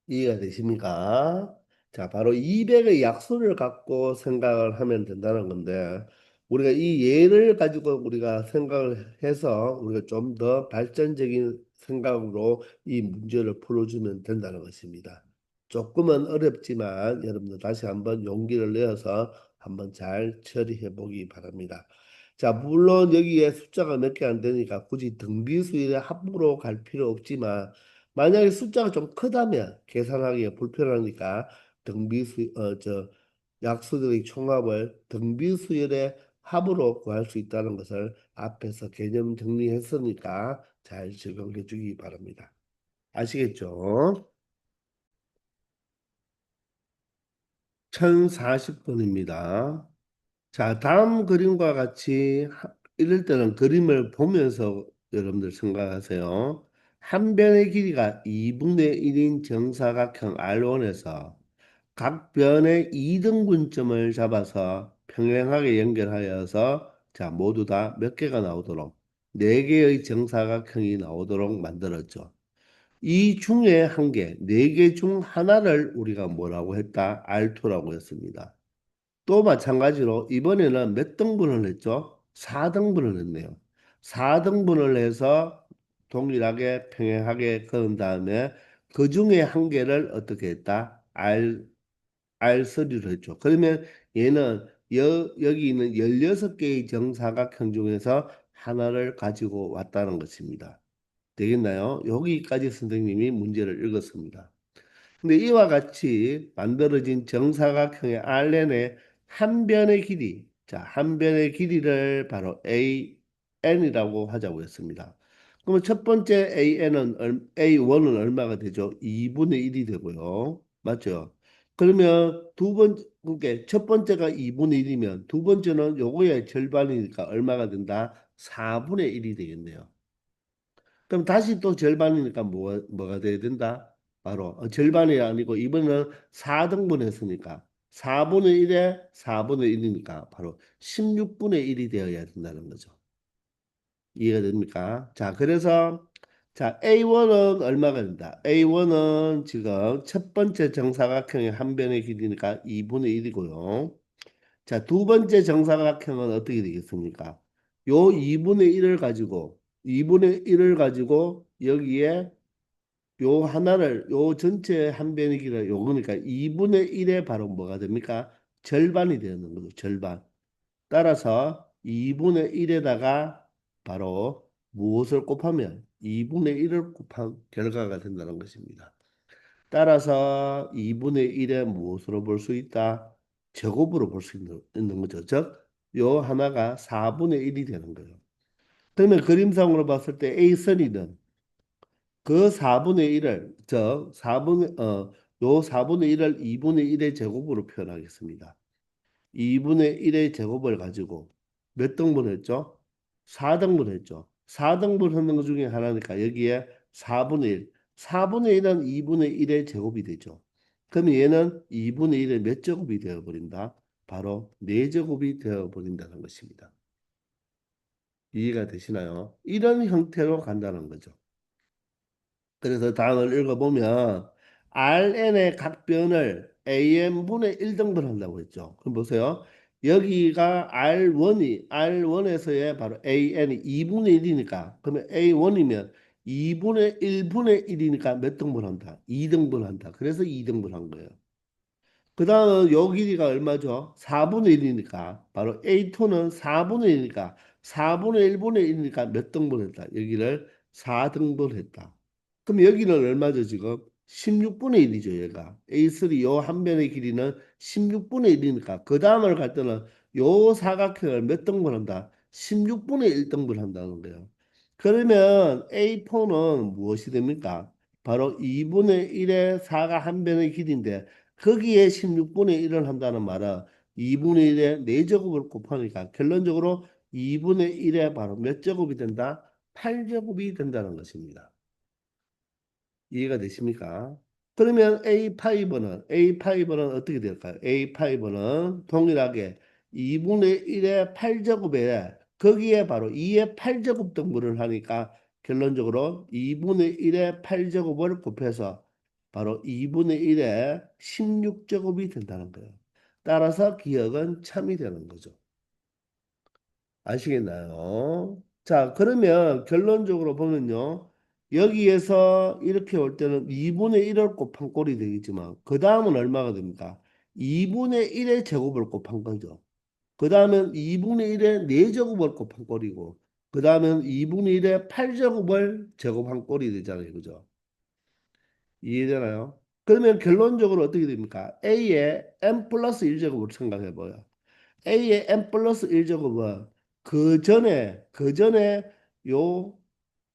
이해가 되십니까? 자, 바로 200의 약수를 갖고 생각을 하면 된다는 건데, 우리가 이 예를 가지고 우리가 생각을 해서 우리가 좀 더 발전적인 생각으로 이 문제를 풀어주면 된다는 것입니다. 조금은 어렵지만 여러분들 다시 한번 용기를 내어서 한번 잘 처리해 보기 바랍니다. 자, 물론 여기에 숫자가 몇 개 안 되니까 굳이 등비수의 합으로 갈 필요 없지만 만약에 숫자가 좀 크다면 계산하기가 불편하니까 등비수 약수들의 총합을 등비수열의 합으로 구할 수 있다는 것을 앞에서 개념 정리했으니까 잘 적용해 주기 바랍니다. 아시겠죠? 1040번입니다. 자, 다음 그림과 같이 이럴 때는 그림을 보면서 여러분들 생각하세요. 한 변의 길이가 2분의 1인 정사각형 R1에서 각 변의 2등분점을 잡아서 평행하게 연결하여서 자, 모두 다 몇 개가 나오도록 4개의 정사각형이 나오도록 만들었죠. 이 중에 한 개, 네 개 중 하나를 우리가 뭐라고 했다? R2라고 했습니다. 또 마찬가지로 이번에는 몇 등분을 했죠? 4등분을 했네요. 4등분을 해서 동일하게 평행하게 그은 다음에 그 중에 한 개를 어떻게 했다? R3로 했죠. 그러면 얘는 여기 있는 16개의 정사각형 중에서 하나를 가지고 왔다는 것입니다. 되겠나요? 여기까지 선생님이 문제를 읽었습니다. 근데 이와 같이 만들어진 정사각형의 Rn의 한 변의 길이, 자, 한 변의 길이를 바로 AN이라고 하자고 했습니다. 그러면 첫 번째 A1은 얼마가 되죠? 2분의 1이 되고요. 맞죠? 그러면 그러니까 첫 번째가 2분의 1이면 두 번째는 요거의 절반이니까 얼마가 된다? 4분의 1이 되겠네요. 그럼 다시 또 절반이니까 뭐가 돼야 된다? 바로 절반이 아니고 이번에는 4등분 했으니까 4분의 1에 4분의 1이니까 바로 16분의 1이 되어야 된다는 거죠. 이해가 됩니까? 자, 그래서 자, A1은 얼마가 된다? A1은 지금 첫 번째 정사각형의 한 변의 길이니까 2분의 1이고요. 자, 두 번째 정사각형은 어떻게 되겠습니까? 요 2분의 1을 가지고 2분의 1을 가지고 여기에 요 하나를 요 전체 한 변의 길이 요거니까 2분의 1에 바로 뭐가 됩니까? 절반이 되는 거죠. 절반. 따라서 2분의 1에다가 바로 무엇을 곱하면 2분의 1을 곱한 결과가 된다는 것입니다. 따라서 2분의 1에 무엇으로 볼 수 있다? 제곱으로 볼 수 있는 거죠. 즉, 요 하나가 4분의 1이 되는 거예요. 그러면 그림상으로 봤을 때 A선이는 그 4분의 1을, 요 4분의 1을 2분의 1의 제곱으로 표현하겠습니다. 2분의 1의 제곱을 가지고 몇 등분 했죠? 4등분 했죠. 4등분 하는 것 중에 하나니까 여기에 4분의 1. 4분의 1은 2분의 1의 제곱이 되죠. 그럼 얘는 2분의 1의 몇 제곱이 되어버린다? 바로 4제곱이 되어버린다는 것입니다. 이해가 되시나요? 이런 형태로 간다는 거죠. 그래서 다음을 읽어보면 Rn의 각 변을 AN분의 1등분 한다고 했죠. 그럼 보세요. 여기가 R1에서의 바로 AN이 2분의 1이니까 그러면 A1이면 2분의 1분의 1이니까 몇 등분 한다? 2등분 한다. 그래서 2등분 한 거예요. 그 다음 요 길이가 얼마죠? 4분의 1이니까 바로 A2는 4분의 1이니까 4분의 1분의 1이니까 몇 등분 했다? 여기를 4등분 했다. 그럼 여기는 얼마죠, 지금? 16분의 1이죠, 얘가. A3 요 한 변의 길이는 16분의 1이니까 그 다음을 갈 때는 요 사각형을 몇 등분한다? 16분의 1등분 한다는 거예요. 그러면 A4는 무엇이 됩니까? 바로 2분의 1의 4가 한 변의 길이인데 거기에 16분의 1을 한다는 말은 2분의 1의 4제곱을 곱하니까 결론적으로 2분의 1에 바로 몇 제곱이 된다? 8제곱이 된다는 것입니다. 이해가 되십니까? 그러면 A5는 어떻게 될까요? A5는 동일하게 2분의 1의 8제곱에 거기에 바로 2의 8제곱 등분을 하니까 결론적으로 2분의 1의 8제곱을 곱해서 바로 2분의 1의 16제곱이 된다는 거예요. 따라서 기억은 참이 되는 거죠. 아시겠나요? 자, 그러면 결론적으로 보면요. 여기에서 이렇게 올 때는 2분의 1을 곱한 꼴이 되겠지만 그 다음은 얼마가 됩니까? 2분의 1의 제곱을 곱한 거죠. 그 다음은 2분의 1의 4제곱을 곱한 꼴이고 그 다음은 2분의 1의 8제곱을 제곱한 꼴이 되잖아요. 그죠? 이해되나요? 그러면 결론적으로 어떻게 됩니까? A의 n 플러스 1제곱을 생각해 봐요. A의 n 플러스 1제곱은 그 전에 요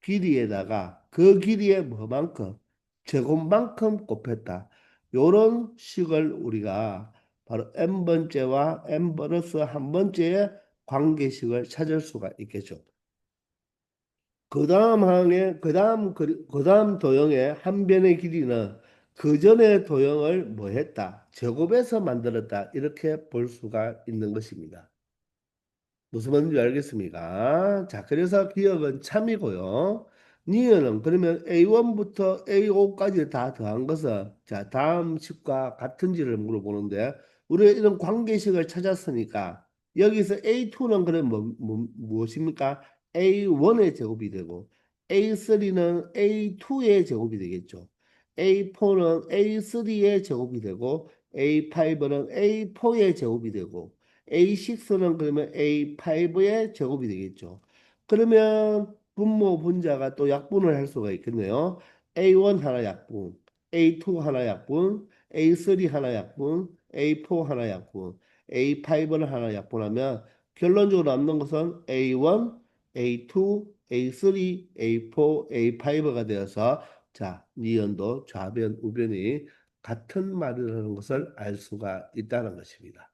길이에다가 그 길이의 뭐만큼 제곱만큼 곱했다. 요런 식을 우리가 바로 n번째와 n 플러스 한 번째의 관계식을 찾을 수가 있겠죠. 그 다음 항에 그 다음 도형의 한 변의 길이는 그 전의 도형을 뭐 했다? 제곱해서 만들었다. 이렇게 볼 수가 있는 것입니다. 무슨 말인지 알겠습니까? 자, 그래서 기억은 참이고요. 니은은 그러면 A1부터 A5까지 다 더한 것은 자, 다음 식과 같은지를 물어보는데 우리가 이런 관계식을 찾았으니까 여기서 A2는 그럼 무엇입니까? A1의 제곱이 되고 A3는 A2의 제곱이 되겠죠. A4는 A3의 제곱이 되고 A5는 A4의 제곱이 되고 A6는 그러면 A5의 제곱이 되겠죠. 그러면 분모 분자가 또 약분을 할 수가 있겠네요. A1 하나 약분, A2 하나 약분, A3 하나 약분, A4 하나 약분, A5를 하나 약분하면 결론적으로 남는 것은 A1, A2, A3, A4, A5가 되어서 자, 니은도 좌변, 우변이 같은 말이라는 것을 알 수가 있다는 것입니다.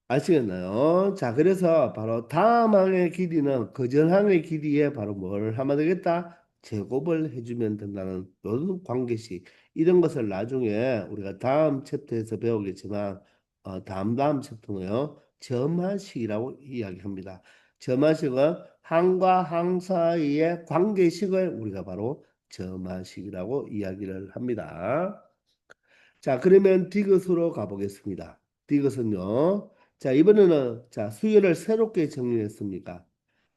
아시겠나요? 자, 그래서 바로 다음 항의 길이는 그 전 항의 길이에 바로 뭘 하면 되겠다? 제곱을 해주면 된다는 이런 관계식. 이런 것을 나중에 우리가 다음 챕터에서 배우겠지만, 다음 챕터는요, 점화식이라고 이야기합니다. 점화식은 항과 항 사이의 관계식을 우리가 바로 점화식이라고 이야기를 합니다. 자, 그러면 디귿으로 가보겠습니다. 디귿은요. 자, 이번에는 자, 수열을 새롭게 정리했습니까?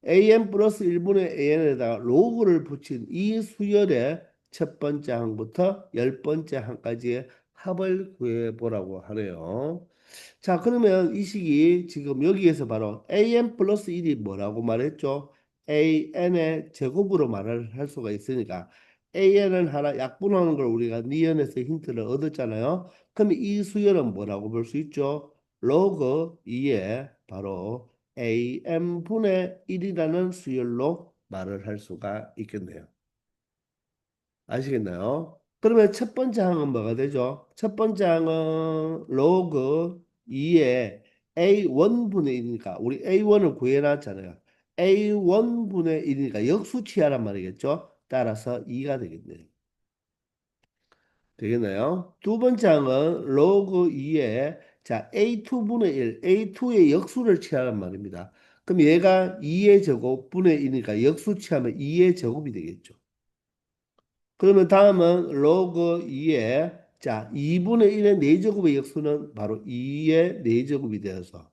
an 플러스 1분의 an에다가 로그를 붙인 이 수열의 첫 번째 항부터 열 번째 항까지의 합을 구해보라고 하네요. 자, 그러면 이 식이 지금 여기에서 바로 an 플러스 1이 뭐라고 말했죠? an의 제곱으로 말을 할 수가 있으니까 an을 하나 약분하는 걸 우리가 니은에서 힌트를 얻었잖아요. 그럼 이 수열은 뭐라고 볼 수 있죠? 로그 2에 바로 an분의 1이라는 수열로 말을 할 수가 있겠네요. 아시겠나요? 그러면 첫 번째 항은 뭐가 되죠? 첫 번째 항은 로그 2에 A1분의 1이니까 우리 A1을 구해놨잖아요. A1분의 1이니까 역수치하란 말이겠죠? 따라서 2가 되겠네요. 되겠나요? 두 번째 항은 로그 2에 자 A2분의 1, A2의 역수를 취하란 말입니다. 그럼 얘가 2의 제곱 분의 1이니까 역수취하면 2의 제곱이 되겠죠. 그러면 다음은 로그 2에 자 2분의 1의 4제곱의 역수는 바로 2의 4제곱이 되어서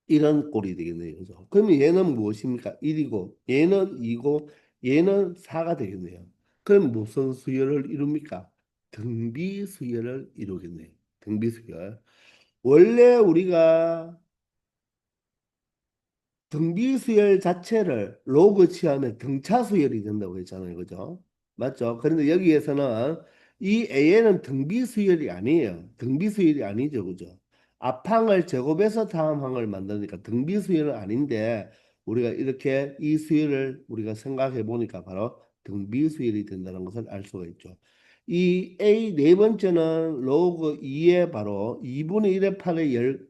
이런 꼴이 되겠네요. 그죠? 그러면 얘는 무엇입니까? 1이고 얘는 2고 얘는 4가 되겠네요. 그럼 무슨 수열을 이룹니까? 등비 수열을 이루겠네요. 등비 수열. 원래 우리가 등비수열 자체를 로그 취하면 등차수열이 된다고 했잖아요. 그죠? 맞죠? 그런데 여기에서는 이 A는 등비수열이 아니에요. 등비수열이 아니죠. 그죠? 앞항을 제곱해서 다음 항을 만드니까 등비수열은 아닌데 우리가 이렇게 이 수열을 우리가 생각해 보니까 바로 등비수열이 된다는 것을 알 수가 있죠. 이 A 네 번째는 로그 2의 바로 2분의 1의 8의 열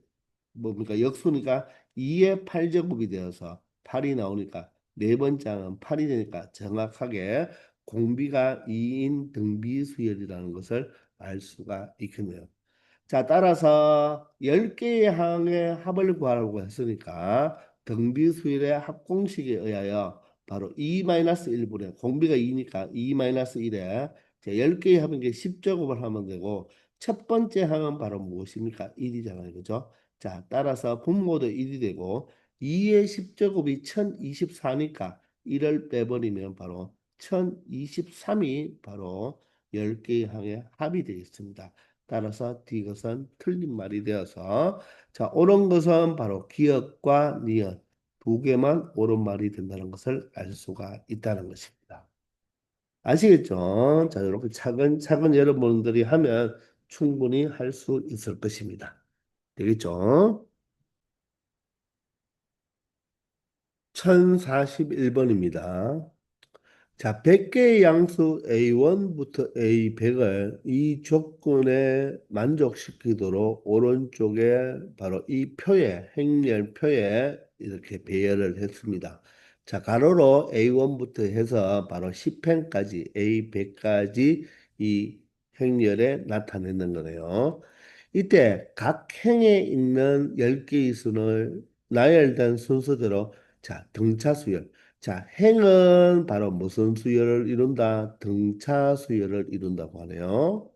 뭡니까? 역수니까 2의 8제곱이 되어서 8이 나오니까 네 번째 항은 8이 되니까 정확하게 공비가 2인 등비수열이라는 것을 알 수가 있겠네요. 자, 따라서 10개의 항의 합을 구하라고 했으니까 등비수열의 합공식에 의하여 바로 2-1분의 공비가 2니까 2-1에 10개의 합인 게 10제곱을 하면 되고 첫 번째 항은 바로 무엇입니까? 1이잖아요. 그죠? 자, 따라서 분모도 1이 되고 2의 10제곱이 1024니까 1을 빼버리면 바로 1023이 바로 10개의 항의 합이 되겠습니다. 따라서 디귿은 틀린 말이 되어서 자 옳은 것은 바로 기역과 니은 두 개만 옳은 말이 된다는 것을 알 수가 있다는 것입니다. 아시겠죠? 자 이렇게 차근차근 여러분들이 하면 충분히 할 수 있을 것입니다. 되겠죠? 1041번입니다. 자, 100개의 양수 A1부터 A100을 이 조건에 만족시키도록 오른쪽에 바로 이 표에, 행렬표에 이렇게 배열을 했습니다. 자, 가로로 A1부터 해서 바로 10행까지, A100까지 이 행렬에 나타내는 거네요. 이때 각 행에 있는 10개의 순을 나열된 순서대로 자, 등차 수열. 자, 행은 바로 무슨 수열을 이룬다? 등차 수열을 이룬다고 하네요.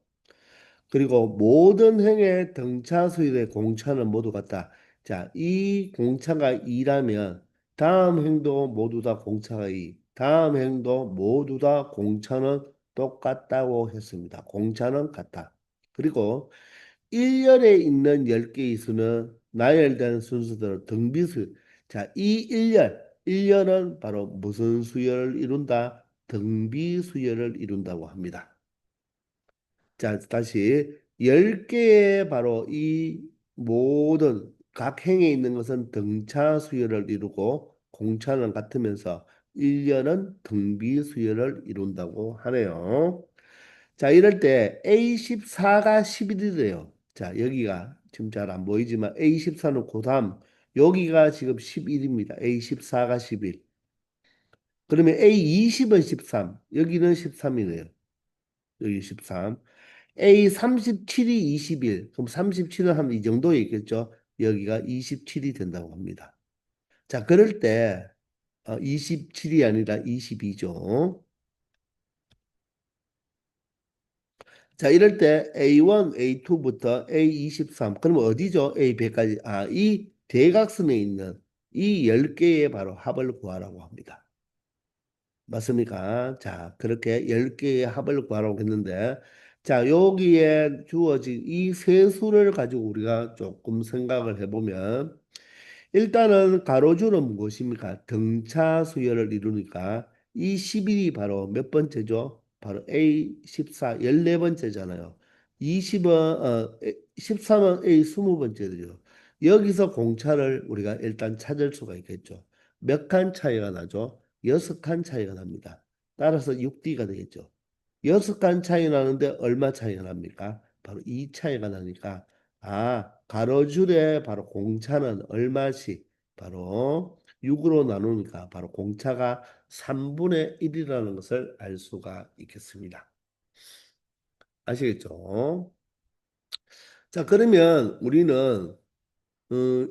그리고 모든 행의 등차 수열의 공차는 모두 같다. 자, 이 공차가 2라면 다음 행도 모두 다 공차가 2. 다음 행도 모두 다 공차는 똑같다고 했습니다. 공차는 같다. 그리고 1열에 있는 10개의 수는 나열된 순서대로 등비수. 자, 이 1열은 바로 무슨 수열을 이룬다? 등비수열을 이룬다고 합니다. 자, 다시 10개의 바로 이 모든 각 행에 있는 것은 등차 수열을 이루고 공차는 같으면서 1열은 등비 수열을 이룬다고 하네요. 자, 이럴 때 A14가 11이래요. 자, 여기가 지금 잘 안 보이지만 A14는 고담 여기가 지금 11입니다. A14가 11. 그러면 A20은 13. 여기는 13이네요. 여기 13. A37이 21. 그럼 37은 한 이 정도에 있겠죠. 여기가 27이 된다고 합니다. 자, 그럴 때 27이 아니라 22죠. 자, 이럴 때 A1, A2부터 A23. 그러면 어디죠? A100까지. 아, 이 대각선에 있는 이 10개의 바로 합을 구하라고 합니다. 맞습니까? 자, 그렇게 10개의 합을 구하라고 했는데, 자, 여기에 주어진 이 세 수를 가지고 우리가 조금 생각을 해보면, 일단은 가로줄은 무엇입니까? 등차 수열을 이루니까 이 11이 바로 몇 번째죠? 바로 A14, 14번째잖아요. 20은, 13은 A 20번째죠. 여기서 공차를 우리가 일단 찾을 수가 있겠죠. 몇 칸 차이가 나죠? 6칸 차이가 납니다. 따라서 6D가 되겠죠. 6칸 차이 나는데 얼마 차이가 납니까? 바로 2 차이가 나니까 가로줄에 바로 공차는 얼마씩 바로 6으로 나누니까 바로 공차가 3분의 1이라는 것을 알 수가 있겠습니다. 아시겠죠? 자, 그러면 우리는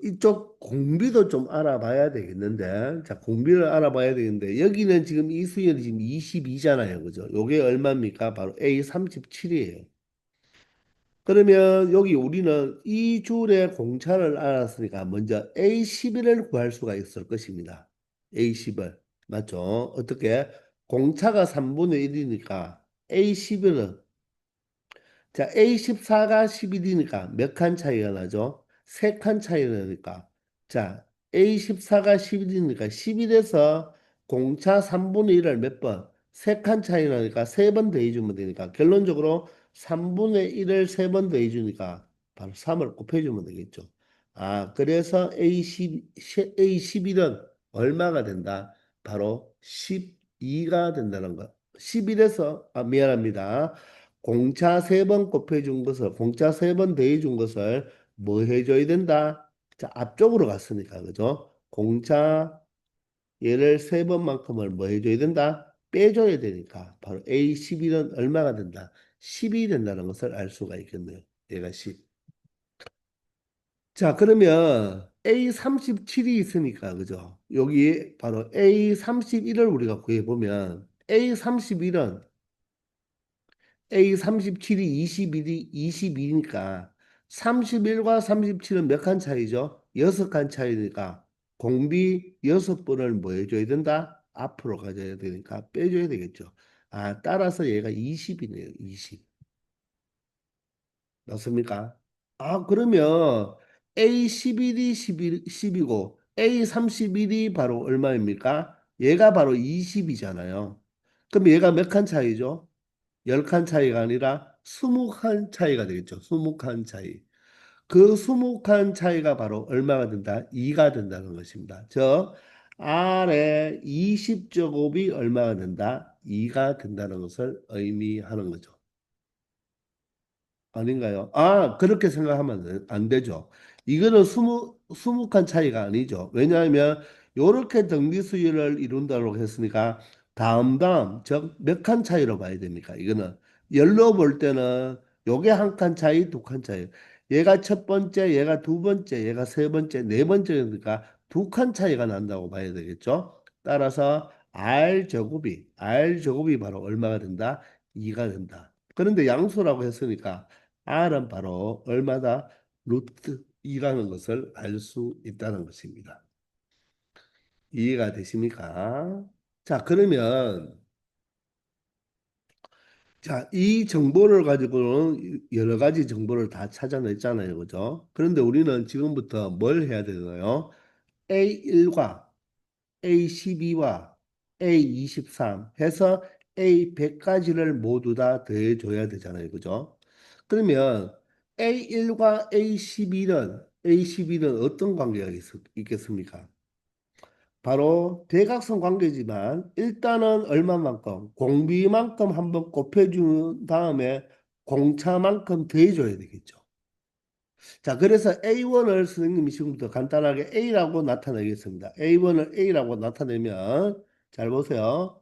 이쪽 공비도 좀 알아봐야 되겠는데, 자, 공비를 알아봐야 되겠는데, 여기는 지금 이 수열이 지금 22잖아요. 그죠? 요게 얼마입니까? 바로 A37이에요. 그러면 여기 우리는 이 줄의 공차를 알았으니까 먼저 A11을 구할 수가 있을 것입니다. A10을. 맞죠? 어떻게? 공차가 3분의 1이니까 A11은 자, A14가 11이니까 몇 칸 차이가 나죠? 3칸 차이가 나니까. 자, A14가 11이니까 11에서 공차 3분의 1을 몇 번? 3칸 차이 나니까 3번 더해주면 되니까 결론적으로 3분의 1을 3번 더해주니까 바로 3을 곱해주면 되겠죠. 그래서 A11은 얼마가 된다? 바로 12가 된다는 거. 11에서, 미안합니다. 공차 3번 곱해준 것을 공차 3번 더해준 것을 뭐 해줘야 된다? 자, 앞쪽으로 갔으니까 그죠? 공차 얘를 3번만큼을 뭐 해줘야 된다? 빼줘야 되니까 바로 A11은 얼마가 된다? 10이 된다는 것을 알 수가 있겠네요. 얘가 10. 자, 그러면 A37이 있으니까 그죠? 여기 바로 A31을 우리가 구해보면 A31은 A37이 22니까 31과 37은 몇 칸 차이죠? 6칸 차이니까 공비 6번을 뭐 해줘야 된다? 앞으로 가져야 되니까 빼줘야 되겠죠. 따라서 얘가 20이네요. 20. 맞습니까? 그러면 A11이 10이고 A31이 바로 얼마입니까? 얘가 바로 20이잖아요. 그럼 얘가 몇 칸 차이죠? 10칸 차이가 아니라 20칸 차이가 되겠죠. 20칸 차이. 그 20칸 차이가 바로 얼마가 된다? 2가 된다는 것입니다. 저 아래 20제곱이 얼마가 된다? 2가 된다는 것을 의미하는 거죠. 아닌가요? 그렇게 생각하면 안 되죠. 이거는 스무 칸 차이가 아니죠. 왜냐하면 이렇게 등비 수열을 이룬다고 했으니까 다음, 즉 몇 칸 차이로 봐야 됩니까? 이거는 열로 볼 때는 요게 한 칸 차이, 두 칸 차이. 얘가 첫 번째, 얘가 두 번째, 얘가 세 번째, 네 번째니까 두 칸 차이가 난다고 봐야 되겠죠? 따라서 R 제곱이 바로 얼마가 된다? 2가 된다. 그런데 양수라고 했으니까 R은 바로 얼마다? 루트 2라는 것을 알 수 있다는 것입니다. 이해가 되십니까? 자, 그러면 자, 이 정보를 가지고는 여러 가지 정보를 다 찾아냈잖아요. 그죠? 그런데 우리는 지금부터 뭘 해야 되나요? A1과 A12와 A23 해서 A100까지를 모두 다 더해줘야 되잖아요. 그죠? 그러면 A1과 A12는 어떤 관계가 있겠습니까? 바로 대각선 관계지만 일단은 얼마만큼 공비만큼 한번 곱해준 다음에 공차만큼 더해줘야 되겠죠. 자, 그래서 A1을 선생님이 지금부터 간단하게 A라고 나타내겠습니다. A1을 A라고 나타내면 잘 보세요.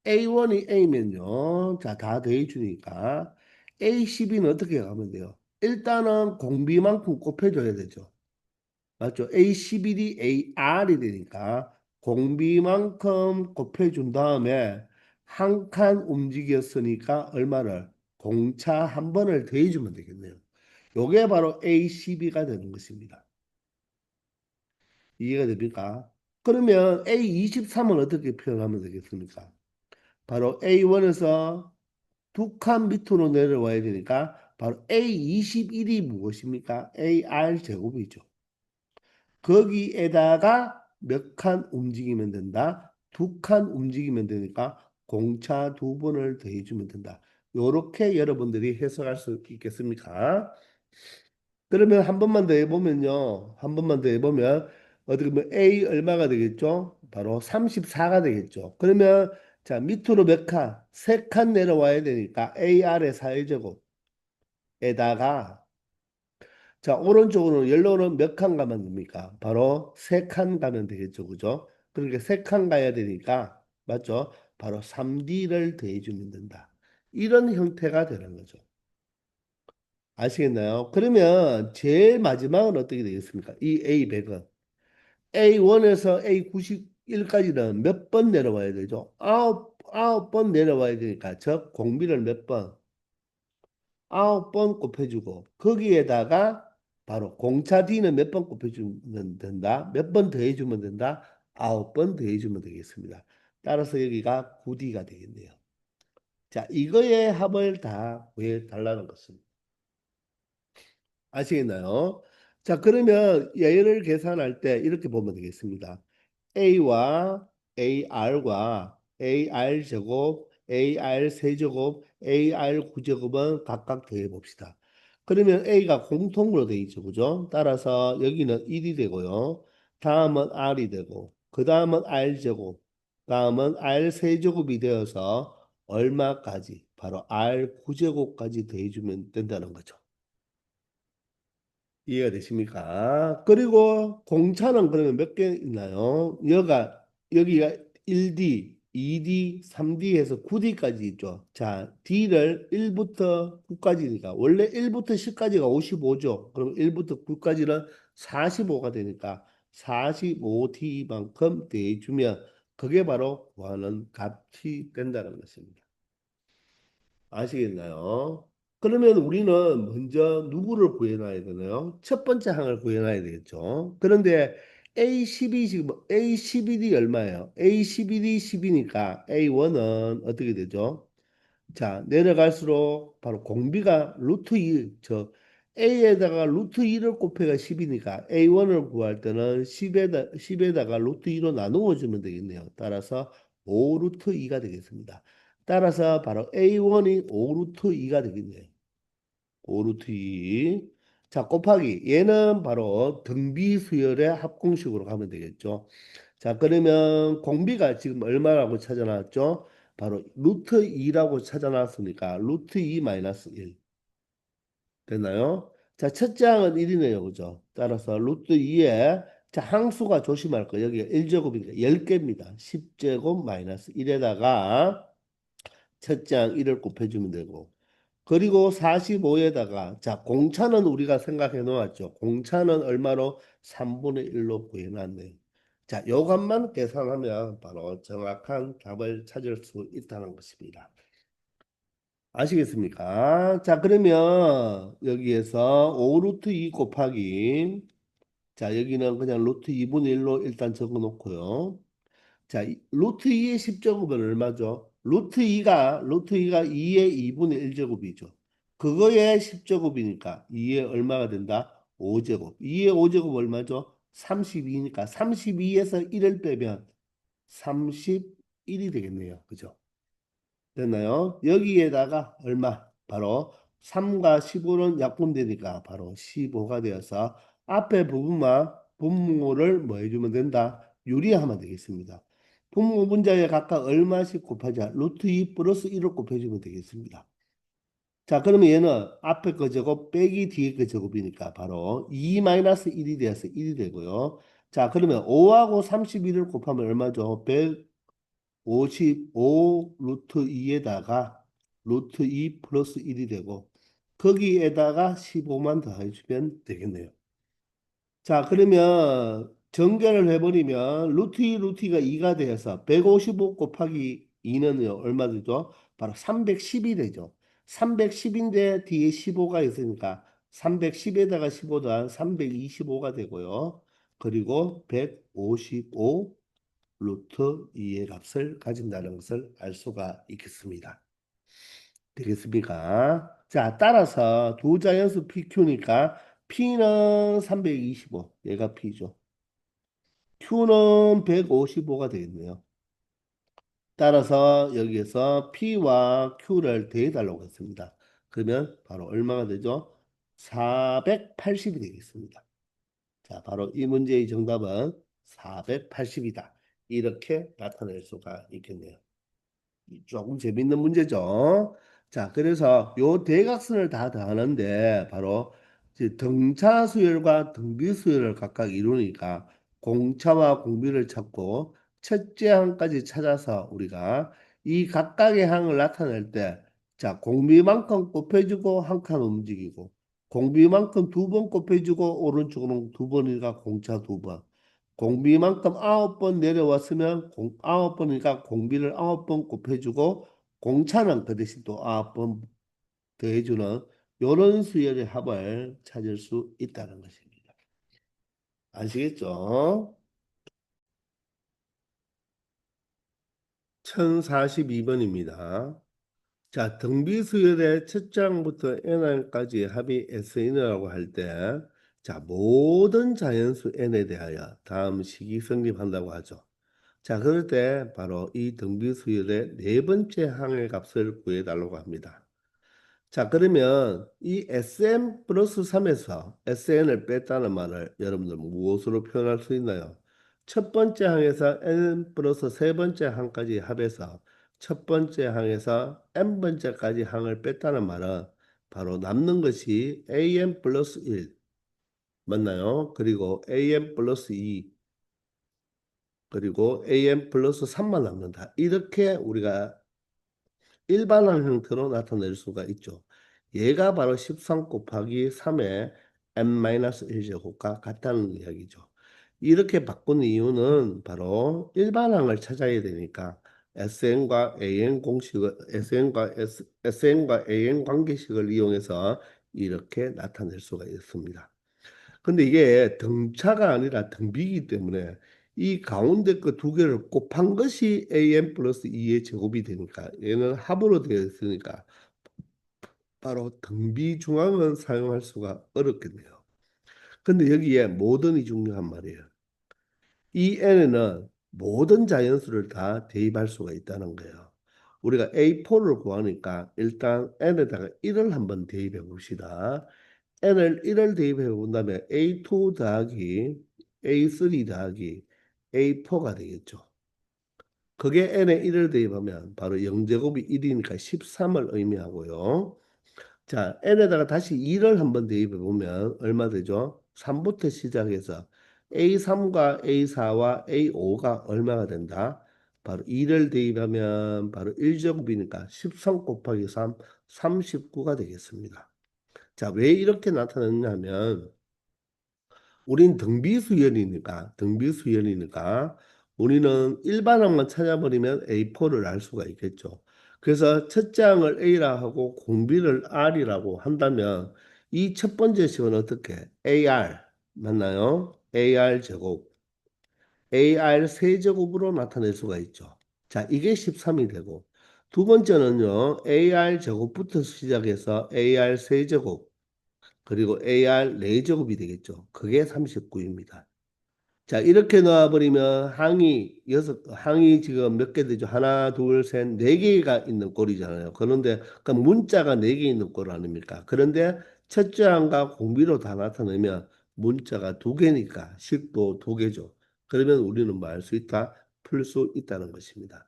A1이 A면요. 자, 다 더해주니까 A12는 어떻게 가면 돼요? 일단은 공비만큼 곱해줘야 되죠. 맞죠? A11이 AR이 되니까 공비만큼 곱해준 다음에 한 칸 움직였으니까 얼마를? 공차 한 번을 더해주면 되겠네요. 요게 바로 A12가 되는 것입니다. 이해가 됩니까? 그러면 A23은 어떻게 표현하면 되겠습니까? 바로 A1에서 두 칸 밑으로 내려와야 되니까 바로 A21이 무엇입니까? AR 제곱이죠. 거기에다가 몇 칸 움직이면 된다? 두 칸 움직이면 되니까 공차 두 번을 더해주면 된다. 요렇게 여러분들이 해석할 수 있겠습니까? 그러면 한 번만 더 해보면요. 한 번만 더 해보면 어떻게 보면 A 얼마가 되겠죠? 바로 34가 되겠죠. 그러면 자 밑으로 몇 칸? 세 칸 내려와야 되니까 AR의 4제곱에다가 자, 오른쪽으로 옐로우는 몇 칸 가면 됩니까? 바로 세 칸 가면 되겠죠. 그죠? 그러니까 세 칸 가야 되니까 맞죠? 바로 3D를 더해주면 된다. 이런 형태가 되는 거죠. 아시겠나요? 그러면 제일 마지막은 어떻게 되겠습니까? 이 A100은 A1에서 A91까지는 몇 번 내려와야 되죠? 아홉 번 내려와야 되니까 저 공비를 몇 번? 9번 곱해주고 거기에다가 바로 공차 D는 몇 번 곱해주면 된다? 몇 번 더해주면 된다? 9번 더해주면 되겠습니다. 따라서 여기가 9D가 되겠네요. 자, 이거의 합을 다 구해달라는 것입니다. 아시겠나요? 자, 그러면 얘를 계산할 때 이렇게 보면 되겠습니다. A와 AR과 AR 제곱, AR 세제곱, AR 9제곱은 각각 더해 봅시다. 그러면 A가 공통으로 되어 있죠. 그죠? 따라서 여기는 1이 되고요. 다음은 R이 되고, 그 다음은 R 제곱, 다음은 R 세제곱이 되어서 얼마까지? 바로 R 9제곱까지 더해주면 된다는 거죠. 이해가 되십니까? 그리고 공차는 그러면 몇 개 있나요? 여기가 1D, 2D, 3D 해서 9D까지 있죠. 자, D를 1부터 9까지니까 원래 1부터 10까지가 55죠. 그럼 1부터 9까지는 45가 되니까 45D만큼 대주면 그게 바로 구하는 값이 된다는 것입니다. 아시겠나요? 그러면 우리는 먼저 누구를 구해놔야 되나요? 첫 번째 항을 구해놔야 되겠죠. 그런데 A12 지금 A11이 얼마예요? A11이 10이니까 A1은 어떻게 되죠? 자, 내려갈수록 바로 공비가 루트 2, 저 A에다가 루트 2를 곱해가 10이니까 A1을 구할 때는 10에다가 루트 2로 나누어 주면 되겠네요. 따라서 5 루트 2가 되겠습니다. 따라서 바로 A1이 5 루트 2가 되겠네요. 5 루트 2. 자, 곱하기 얘는 바로 등비 수열의 합공식으로 가면 되겠죠. 자, 그러면 공비가 지금 얼마라고 찾아놨죠? 바로 루트 2라고 찾아놨으니까 루트 2 마이너스 1 됐나요? 자, 첫째 항은 1이네요. 그죠? 따라서 루트 2에 자, 항수가 조심할 거 여기가 1제곱이니까 10개입니다. 10제곱 마이너스 1에다가 첫째 항 1을 곱해주면 되고 그리고 45에다가 자, 공차는 우리가 생각해 놓았죠. 공차는 얼마로? 3분의 1로 구해놨네요. 자, 요것만 계산하면 바로 정확한 답을 찾을 수 있다는 것입니다. 아시겠습니까? 자, 그러면 여기에서 5루트 2 곱하기, 자, 여기는 그냥 루트 2분의 1로 일단 적어 놓고요. 자, 루트 2의 10제곱은 얼마죠? 루트 2가 2의 2분의 1제곱이죠. 그거의 10제곱이니까 2의 얼마가 된다? 5제곱. 2의 5제곱 얼마죠? 32니까 32에서 1을 빼면 31이 되겠네요. 그죠? 됐나요? 여기에다가 얼마? 바로 3과 15는 약분되니까 바로 15가 되어서 앞에 부분만 분모를 뭐 해주면 된다? 유리하면 되겠습니다. 분모 분자에 각각 얼마씩 곱하자? 루트 2 플러스 1을 곱해주면 되겠습니다. 자, 그러면 얘는 앞에 거 제곱 빼기 뒤에 거 제곱이니까 바로 2 마이너스 1이 되어서 1이 되고요. 자, 그러면 5하고 31을 곱하면 얼마죠? 55 루트 2에다가 루트 2 플러스 1이 되고 거기에다가 15만 더해주면 되겠네요. 자, 그러면 전개를 해버리면 루트 2 루트 2가 2가 돼서 155 곱하기 2는 얼마 되죠? 바로 310이 되죠. 310인데 뒤에 15가 있으니까 310에다가 15 더한 325가 되고요. 그리고 155 루트 2의 값을 가진다는 것을 알 수가 있겠습니다. 되겠습니까? 자, 따라서 두 자연수 PQ니까 P는 325, 얘가 P죠. Q는 155가 되겠네요. 따라서 여기에서 P와 Q를 대해달라고 했습니다. 그러면 바로 얼마가 되죠? 480이 되겠습니다. 자, 바로 이 문제의 정답은 480이다. 이렇게 나타낼 수가 있겠네요. 조금 재밌는 문제죠. 자, 그래서 요 대각선을 다 더하는데 바로 이제 등차 수열과 등비 수열을 각각 이루니까 공차와 공비를 찾고 첫째 항까지 찾아서 우리가 이 각각의 항을 나타낼 때 자, 공비만큼 곱해주고 한 칸 움직이고 공비만큼 두 번 곱해주고 오른쪽으로 두 번이니까 공차 두 번. 공비만큼 9번 내려왔으면 9번이니까 공비를 9번 곱해주고 공차는 그 대신 또 9번 더해주는 이런 수열의 합을 찾을 수 있다는 것입니다. 아시겠죠? 1042번입니다. 자, 등비수열의 첫 장부터 n까지 합이 Sn이라고 할 때, 자, 모든 자연수 n에 대하여 다음 식이 성립한다고 하죠. 자, 그럴 때 바로 이 등비수열의 네 번째 항의 값을 구해달라고 합니다. 자, 그러면 이 Sm 플러스 3에서 Sn을 뺐다는 말을 여러분들 무엇으로 표현할 수 있나요? 첫 번째 항에서 N 플러스 세 번째 항까지 합해서 첫 번째 항에서 N 번째까지 항을 뺐다는 말은 바로 남는 것이 AM 플러스 1 맞나요? 그리고 AM 플러스 2 그리고 AM 플러스 3만 남는다. 이렇게 우리가 일반항 형태로 나타낼 수가 있죠. 얘가 바로 13 곱하기 3의 n-1제곱과 같다는 이야기죠. 이렇게 바꾼 이유는 바로 일반항을 찾아야 되니까 SN과 AN 공식을 SN과 AN 관계식을 이용해서 이렇게 나타낼 수가 있습니다. 근데 이게 등차가 아니라 등비이기 때문에 이 가운데 그 두 개를 곱한 것이 am 플러스 2의 제곱이 되니까 얘는 합으로 되어 있으니까 바로 등비 중항은 사용할 수가 어렵겠네요. 근데 여기에 모든이 중요한 말이에요. 이 n에는 모든 자연수를 다 대입할 수가 있다는 거예요. 우리가 A4를 구하니까 일단 n에다가 1을 한번 대입해 봅시다. n을 1을 대입해 본다면 A2 더하기 A3 더하기 A4가 되겠죠. 그게 n에 1을 대입하면 바로 0제곱이 1이니까 13을 의미하고요. 자, n에다가 다시 2를 한번 대입해 보면 얼마 되죠? 3부터 시작해서 A3과 A4와 A5가 얼마가 된다? 바로 2를 대입하면 바로 1제곱이니까 13 곱하기 3, 39가 되겠습니다. 자, 왜 이렇게 나타났냐면 우린 등비수열이니까 우리는 일반항만 찾아버리면 A4를 알 수가 있겠죠. 그래서 첫째 항을 A라 하고 공비를 R이라고 한다면 이 첫 번째 식은 어떻게? AR 맞나요? AR 제곱, AR 세제곱으로 나타낼 수가 있죠. 자, 이게 13이 되고 두 번째는요. AR 제곱부터 시작해서 AR 세제곱 그리고 AR 4제곱이 되겠죠. 그게 39입니다. 자, 이렇게 놓아버리면 항이 지금 몇 개 되죠? 하나, 둘, 셋, 네 개가 있는 꼴이잖아요. 그런데 그 문자가 네 개 있는 꼴 아닙니까? 그런데 첫째 항과 공비로 다 나타내면 문자가 두 개니까 식도 두 개죠. 그러면 우리는 뭐 할 수 있다? 풀 수 있다는 것입니다.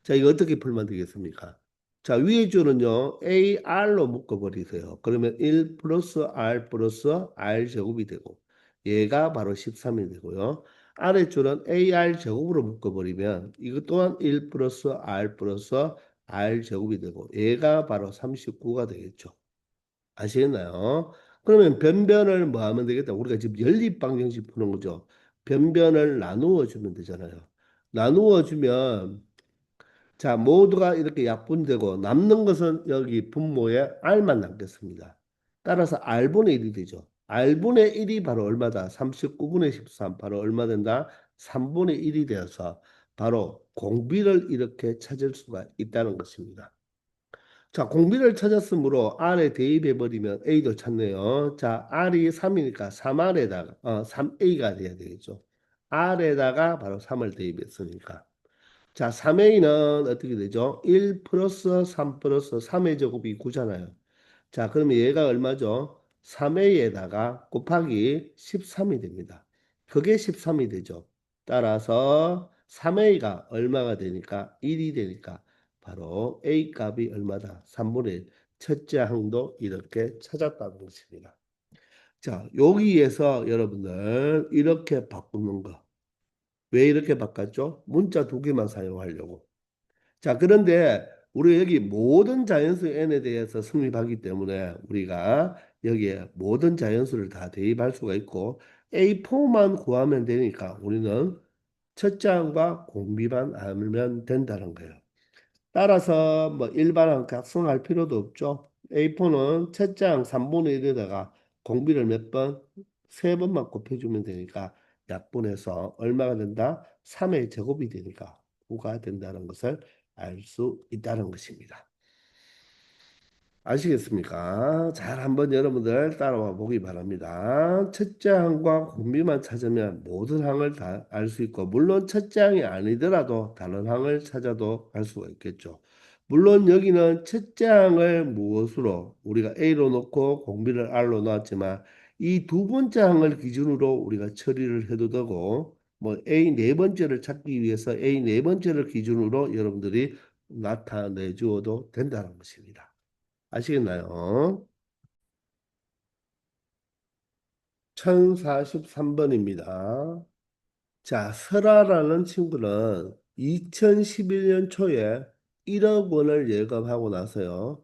자, 이거 어떻게 풀면 되겠습니까? 자, 위에 줄은요, AR로 묶어버리세요. 그러면 1 플러스 R 플러스 R 제곱이 되고, 얘가 바로 13이 되고요. 아래줄은 AR 제곱으로 묶어버리면, 이것 또한 1 플러스 R 플러스 R 제곱이 되고, 얘가 바로 39가 되겠죠. 아시겠나요? 그러면 변변을 뭐 하면 되겠다? 우리가 지금 연립방정식 푸는 거죠. 변변을 나누어 주면 되잖아요. 나누어 주면 자, 모두가 이렇게 약분되고 남는 것은 여기 분모에 R만 남겠습니다. 따라서 R분의 1이 되죠. R분의 1이 바로 얼마다? 39분의 13 바로 얼마 된다? 3분의 1이 되어서 바로 공비를 이렇게 찾을 수가 있다는 것입니다. 자, 공비를 찾았으므로 R에 대입해 버리면 A도 찾네요. 자, R이 3이니까 3R에다가 3A가 돼야 되겠죠. R에다가 바로 3을 대입했으니까. 자, 3A는 어떻게 되죠? 1 플러스 3 플러스 3의 제곱이 9잖아요. 자, 그러면 얘가 얼마죠? 3A에다가 곱하기 13이 됩니다. 그게 13이 되죠. 따라서 3A가 얼마가 되니까 1이 되니까 바로 A 값이 얼마다? 3분의 1. 첫째 항도 이렇게 찾았다는 것입니다. 자, 여기에서 여러분들 이렇게 바꾸는 거. 왜 이렇게 바꿨죠? 문자 두 개만 사용하려고. 자, 그런데 우리 여기 모든 자연수 n에 대해서 성립하기 때문에 우리가 여기에 모든 자연수를 다 대입할 수가 있고 A4만 구하면 되니까 우리는 첫째 항과 공비만 알면 된다는 거예요. 따라서 뭐 일반항 각성할 필요도 없죠. A4는 첫째 항 3분의 1에다가 공비를 몇 번? 세 번만 곱해주면 되니까 약분해서 얼마가 된다? 3의 제곱이 되니까 9가 된다는 것을 알 수 있다는 것입니다. 아시겠습니까? 잘 한번 여러분들 따라와 보기 바랍니다. 첫째 항과 공비만 찾으면 모든 항을 다 알 수 있고 물론 첫째 항이 아니더라도 다른 항을 찾아도 알 수가 있겠죠. 물론 여기는 첫째 항을 무엇으로 우리가 A로 놓고 공비를 R로 놨지만 이 두 번째 항을 기준으로 우리가 처리를 해도 되고 뭐 A 네 번째를 찾기 위해서 A 네 번째를 기준으로 여러분들이 나타내 주어도 된다는 것입니다. 아시겠나요? 1043번입니다. 자, 설아라는 친구는 2011년 초에 1억 원을 예금하고 나서요.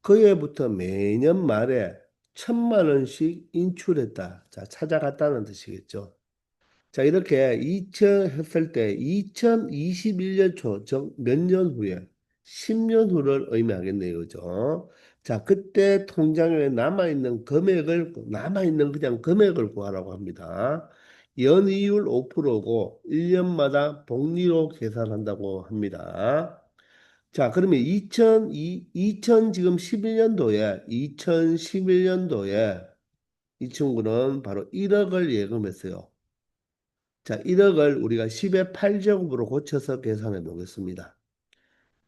그 해부터 매년 말에 1,000만 원씩 인출했다. 자, 찾아갔다는 뜻이겠죠. 자, 이렇게 2000 했을 때 2021년 초, 즉 몇 년 후에 10년 후를 의미하겠네요. 그죠? 자, 그때 통장에 남아있는 그냥 금액을 구하라고 합니다. 연이율 5%고 1년마다 복리로 계산한다고 합니다. 자, 그러면 2000 지금 2011년도에 이 친구는 바로 1억을 예금했어요. 자, 1억을 우리가 10의 8제곱으로 고쳐서 계산해 보겠습니다.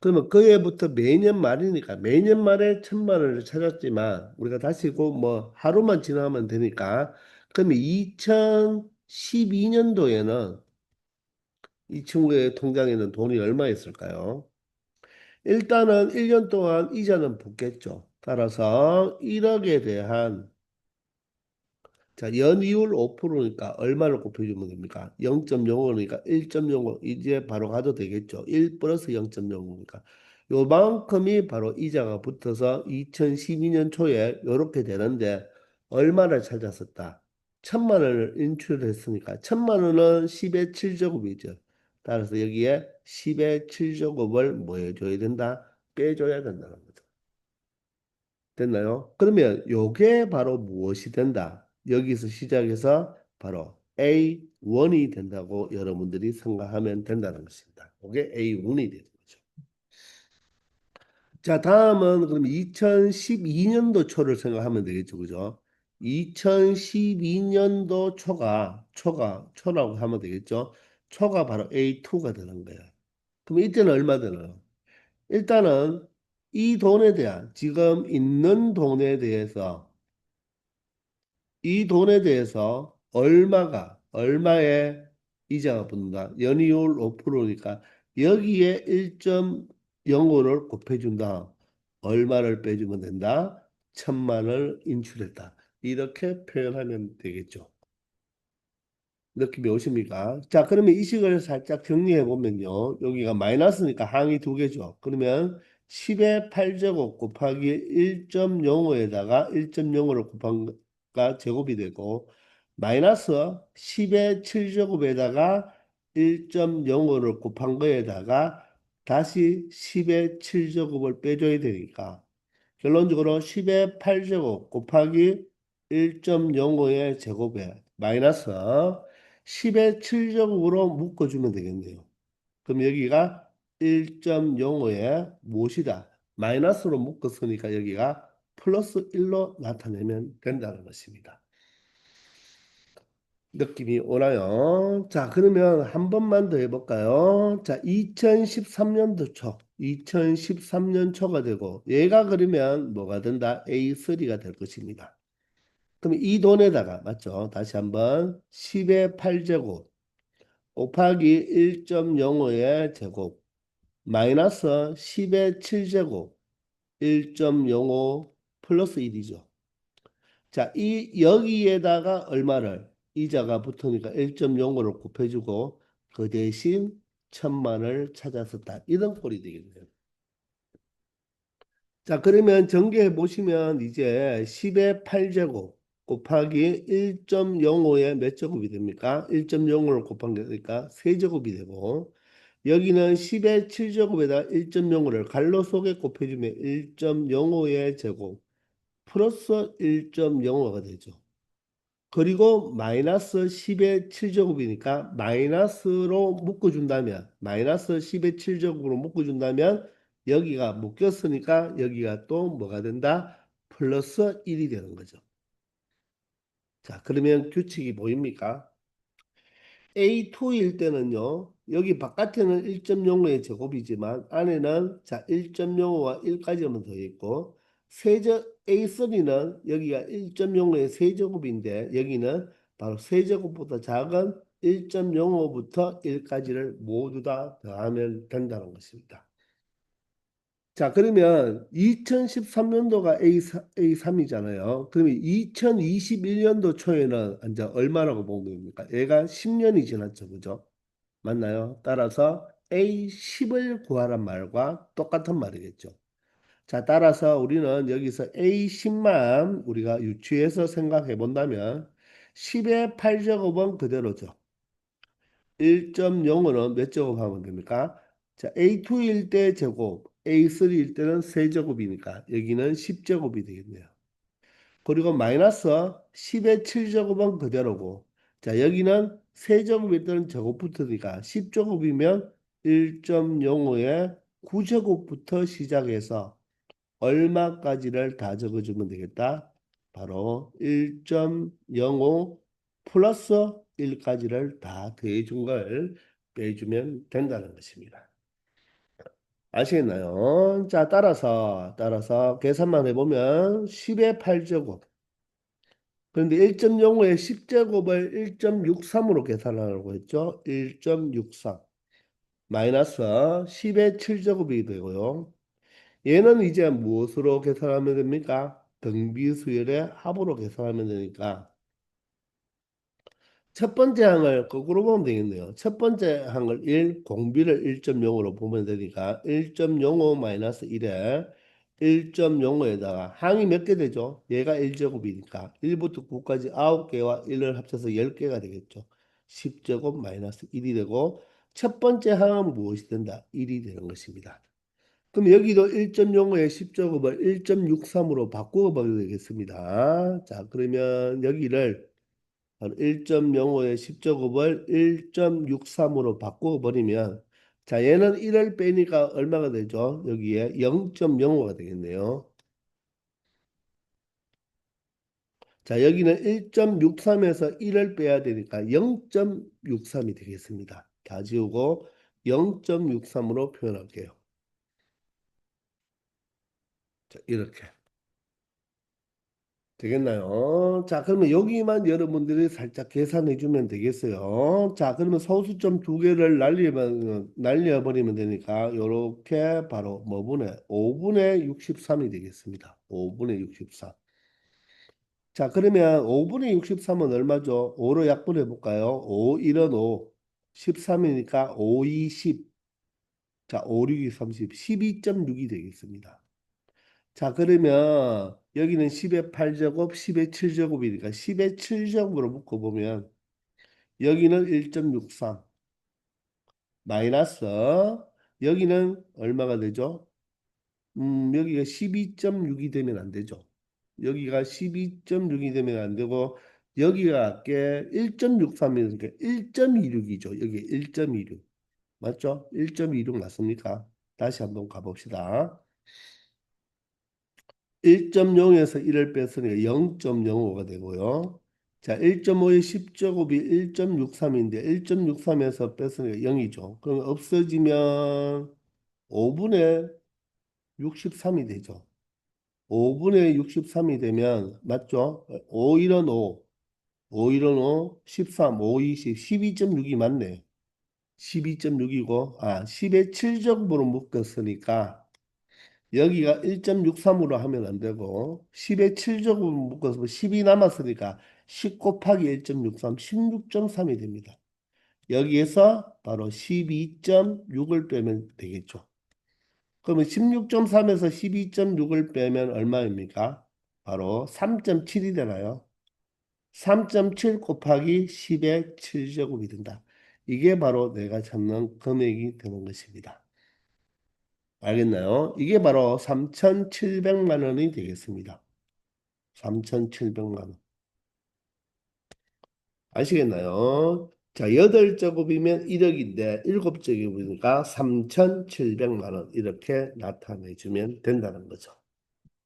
그러면 그 해부터 매년 말이니까 매년 말에 1,000만 원을 찾았지만 우리가 다시 그 뭐 하루만 지나면 되니까 그러면 2012년도에는 이 친구의 통장에는 돈이 얼마 있을까요? 일단은 1년 동안 이자는 붙겠죠. 따라서 1억에 대한 자, 연이율 5%니까 얼마를 곱해주면 됩니까? 0.05니까 1.05 이제 바로 가도 되겠죠. 1 플러스 0.05니까 요만큼이 바로 이자가 붙어서 2012년 초에 이렇게 되는데 얼마를 찾았었다? 천만 원을 인출했으니까 천만 원은 10의 7제곱이죠. 따라서 여기에 10의 7제곱을 뭐 해줘야 된다? 빼줘야 된다는 거죠. 됐나요? 그러면 요게 바로 무엇이 된다? 여기서 시작해서 바로 A1이 된다고 여러분들이 생각하면 된다는 것입니다. 이게 A1이 되는 거죠. 자, 다음은 그럼 2012년도 초를 생각하면 되겠죠. 그죠? 2012년도 초라고 하면 되겠죠. 초가 바로 A2가 되는 거예요. 그럼 이때는 얼마 되나요? 일단은 이 돈에 대한, 지금 있는 돈에 대해서 이 돈에 대해서 얼마의 이자가 붙는다. 연이율 5%니까 여기에 1.05를 곱해준다. 얼마를 빼주면 된다? 천만 원을 인출했다. 이렇게 표현하면 되겠죠. 느낌이 오십니까? 자, 그러면 이 식을 살짝 정리해 보면요. 여기가 마이너스니까 항이 두 개죠. 그러면 10의 8제곱 곱하기 1.05에다가 1.05를 곱한가 제곱이 되고 마이너스 10의 7제곱에다가 1.05를 곱한 거에다가 다시 10의 7제곱을 빼줘야 되니까 결론적으로 10의 8제곱 곱하기 1.05의 제곱에 마이너스 10의 7제곱으로 묶어주면 되겠네요. 그럼 여기가 1.05에 무엇이다? 마이너스로 묶었으니까 여기가 플러스 1로 나타내면 된다는 것입니다. 느낌이 오나요? 자, 그러면 한 번만 더 해볼까요? 자, 2013년도 초, 2013년 초가 되고, 얘가 그러면 뭐가 된다? A3가 될 것입니다. 그럼 이 돈에다가, 맞죠? 다시 한번 10의 8제곱 곱하기 1.05의 제곱 마이너스 10의 7제곱 1.05 플러스 1이죠. 자, 이 여기에다가 얼마를 이자가 붙으니까 1.05를 곱해주고 그 대신 천만을 찾았었다. 이런 꼴이 되겠네요. 자, 그러면 전개해 보시면 이제 10의 8제곱 곱하기 1.05의 몇 제곱이 됩니까? 1.05를 곱한 게 그러니까 세제곱이 되고 여기는 10의 7제곱에다 1.05를 가로 속에 곱해주면 1.05의 제곱 플러스 1.05가 되죠. 그리고 마이너스 10의 7제곱이니까 마이너스로 묶어준다면 마이너스 10의 7제곱으로 묶어준다면 여기가 묶였으니까 여기가 또 뭐가 된다? 플러스 1이 되는 거죠. 자, 그러면 규칙이 보입니까? A2일 때는요. 여기 바깥에는 1.05의 제곱이지만 안에는 자 1.05와 1까지만 더 있고 A3는 여기가 1.05의 세제곱인데 여기는 바로 세제곱보다 작은 1.05부터 1까지를 모두 다 더하면 된다는 것입니다. 자, 그러면 2013년도가 A3이잖아요. 그러면 2021년도 초에는 이제 얼마라고 본 겁니까? 얘가 10년이 지났죠. 그죠? 맞나요? 따라서 A10을 구하란 말과 똑같은 말이겠죠. 자, 따라서 우리는 여기서 A10만 우리가 유추해서 생각해 본다면 10의 8제곱은 그대로죠. 1.0은 몇 제곱 하면 됩니까? 자, A2일 때 제곱, A3일 때는 세제곱이니까 여기는 10제곱이 되겠네요. 그리고 마이너스 10의 7제곱은 그대로고 자, 여기는 세제곱일 때는 제곱 붙으니까 10제곱이면 1.05의 9제곱부터 시작해서 얼마까지를 다 적어주면 되겠다. 바로 1.05 플러스 1까지를 다 더해준 걸 빼주면 된다는 것입니다. 아시겠나요? 자, 따라서 계산만 해보면 10의 8제곱. 그런데 1.05의 10제곱을 1.63으로 계산하라고 했죠. 1.63 마이너스 10의 7제곱이 되고요. 얘는 이제 무엇으로 계산하면 됩니까? 등비수열의 합으로 계산하면 되니까 첫 번째 항을 거꾸로 보면 되겠네요. 첫 번째 항을 1, 공비를 1.0으로 보면 되니까 1.05 마이너스 1에 1.05에다가 항이 몇 개 되죠? 얘가 1제곱이니까 1부터 9까지 9개와 1을 합쳐서 10개가 되겠죠. 10제곱 마이너스 1이 되고 첫 번째 항은 무엇이 된다? 1이 되는 것입니다. 그럼 여기도 1.05의 10제곱을 1.63으로 바꾸어 봐도 되겠습니다. 자, 그러면 여기를 1.05의 10제곱을 1.63으로 바꾸어 버리면 자, 얘는 1을 빼니까 얼마가 되죠? 여기에 0.05가 되겠네요. 자, 여기는 1.63에서 1을 빼야 되니까 0.63이 되겠습니다. 다 지우고 0.63으로 표현할게요. 자, 이렇게. 되겠나요? 자, 그러면 여기만 여러분들이 살짝 계산해 주면 되겠어요. 자, 그러면 소수점 두 개를 날려버리면 되니까, 요렇게 바로 뭐 분의 5분의 63이 되겠습니다. 5분의 63. 자, 그러면 5분의 63은 얼마죠? 5로 약분해 볼까요? 5, 1은 5, 13이니까 5, 2, 10. 자, 5, 6이 30, 12.6이 되겠습니다. 자, 그러면 여기는 10의 8제곱, 10의 7제곱이니까 10의 7제곱으로 묶어보면 여기는 1.63 마이너스 여기는 얼마가 되죠? 여기가 12.6이 되면 안 되죠. 여기가 12.6이 되면 안 되고 여기가 1.63이니까 1.26이죠. 여기 1.26 맞죠? 1.26 맞습니까? 다시 한번 가봅시다. 1.0에서 1을 뺐으니까 0.05가 되고요. 자, 1.5의 10제곱이 1.63인데 1.63에서 뺐으니까 0이죠. 그럼 없어지면 5분의 63이 되죠. 5분의 63이 되면 맞죠? 5, 1은 5, 5, 1은 5, 13, 5, 20, 12.6이 맞네. 12.6이고 10의 7제곱으로 묶었으니까 여기가 1.63으로 하면 안 되고 10의 7제곱을 묶어서 10이 남았으니까 10 곱하기 1.63, 16.3이 됩니다. 여기에서 바로 12.6을 빼면 되겠죠. 그러면 16.3에서 12.6을 빼면 얼마입니까? 바로 3.7이 되나요? 3.7 곱하기 10의 7제곱이 된다. 이게 바로 내가 찾는 금액이 되는 것입니다. 알겠나요? 이게 바로 3,700만 원이 되겠습니다. 3,700만 원. 아시겠나요? 자, 8제곱이면 1억인데 7제곱이니까 3,700만 원 이렇게 나타내 주면 된다는 거죠.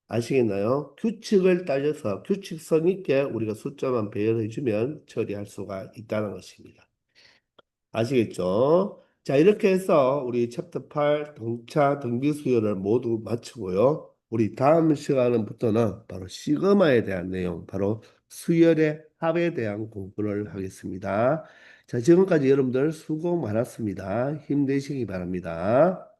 아시겠나요? 규칙을 따져서 규칙성 있게 우리가 숫자만 배열해 주면 처리할 수가 있다는 것입니다. 아시겠죠? 자, 이렇게 해서 우리 챕터 8 등차 등비 수열을 모두 마치고요. 우리 다음 시간부터는 바로 시그마에 대한 내용, 바로 수열의 합에 대한 공부를 하겠습니다. 자, 지금까지 여러분들 수고 많았습니다. 힘내시기 바랍니다.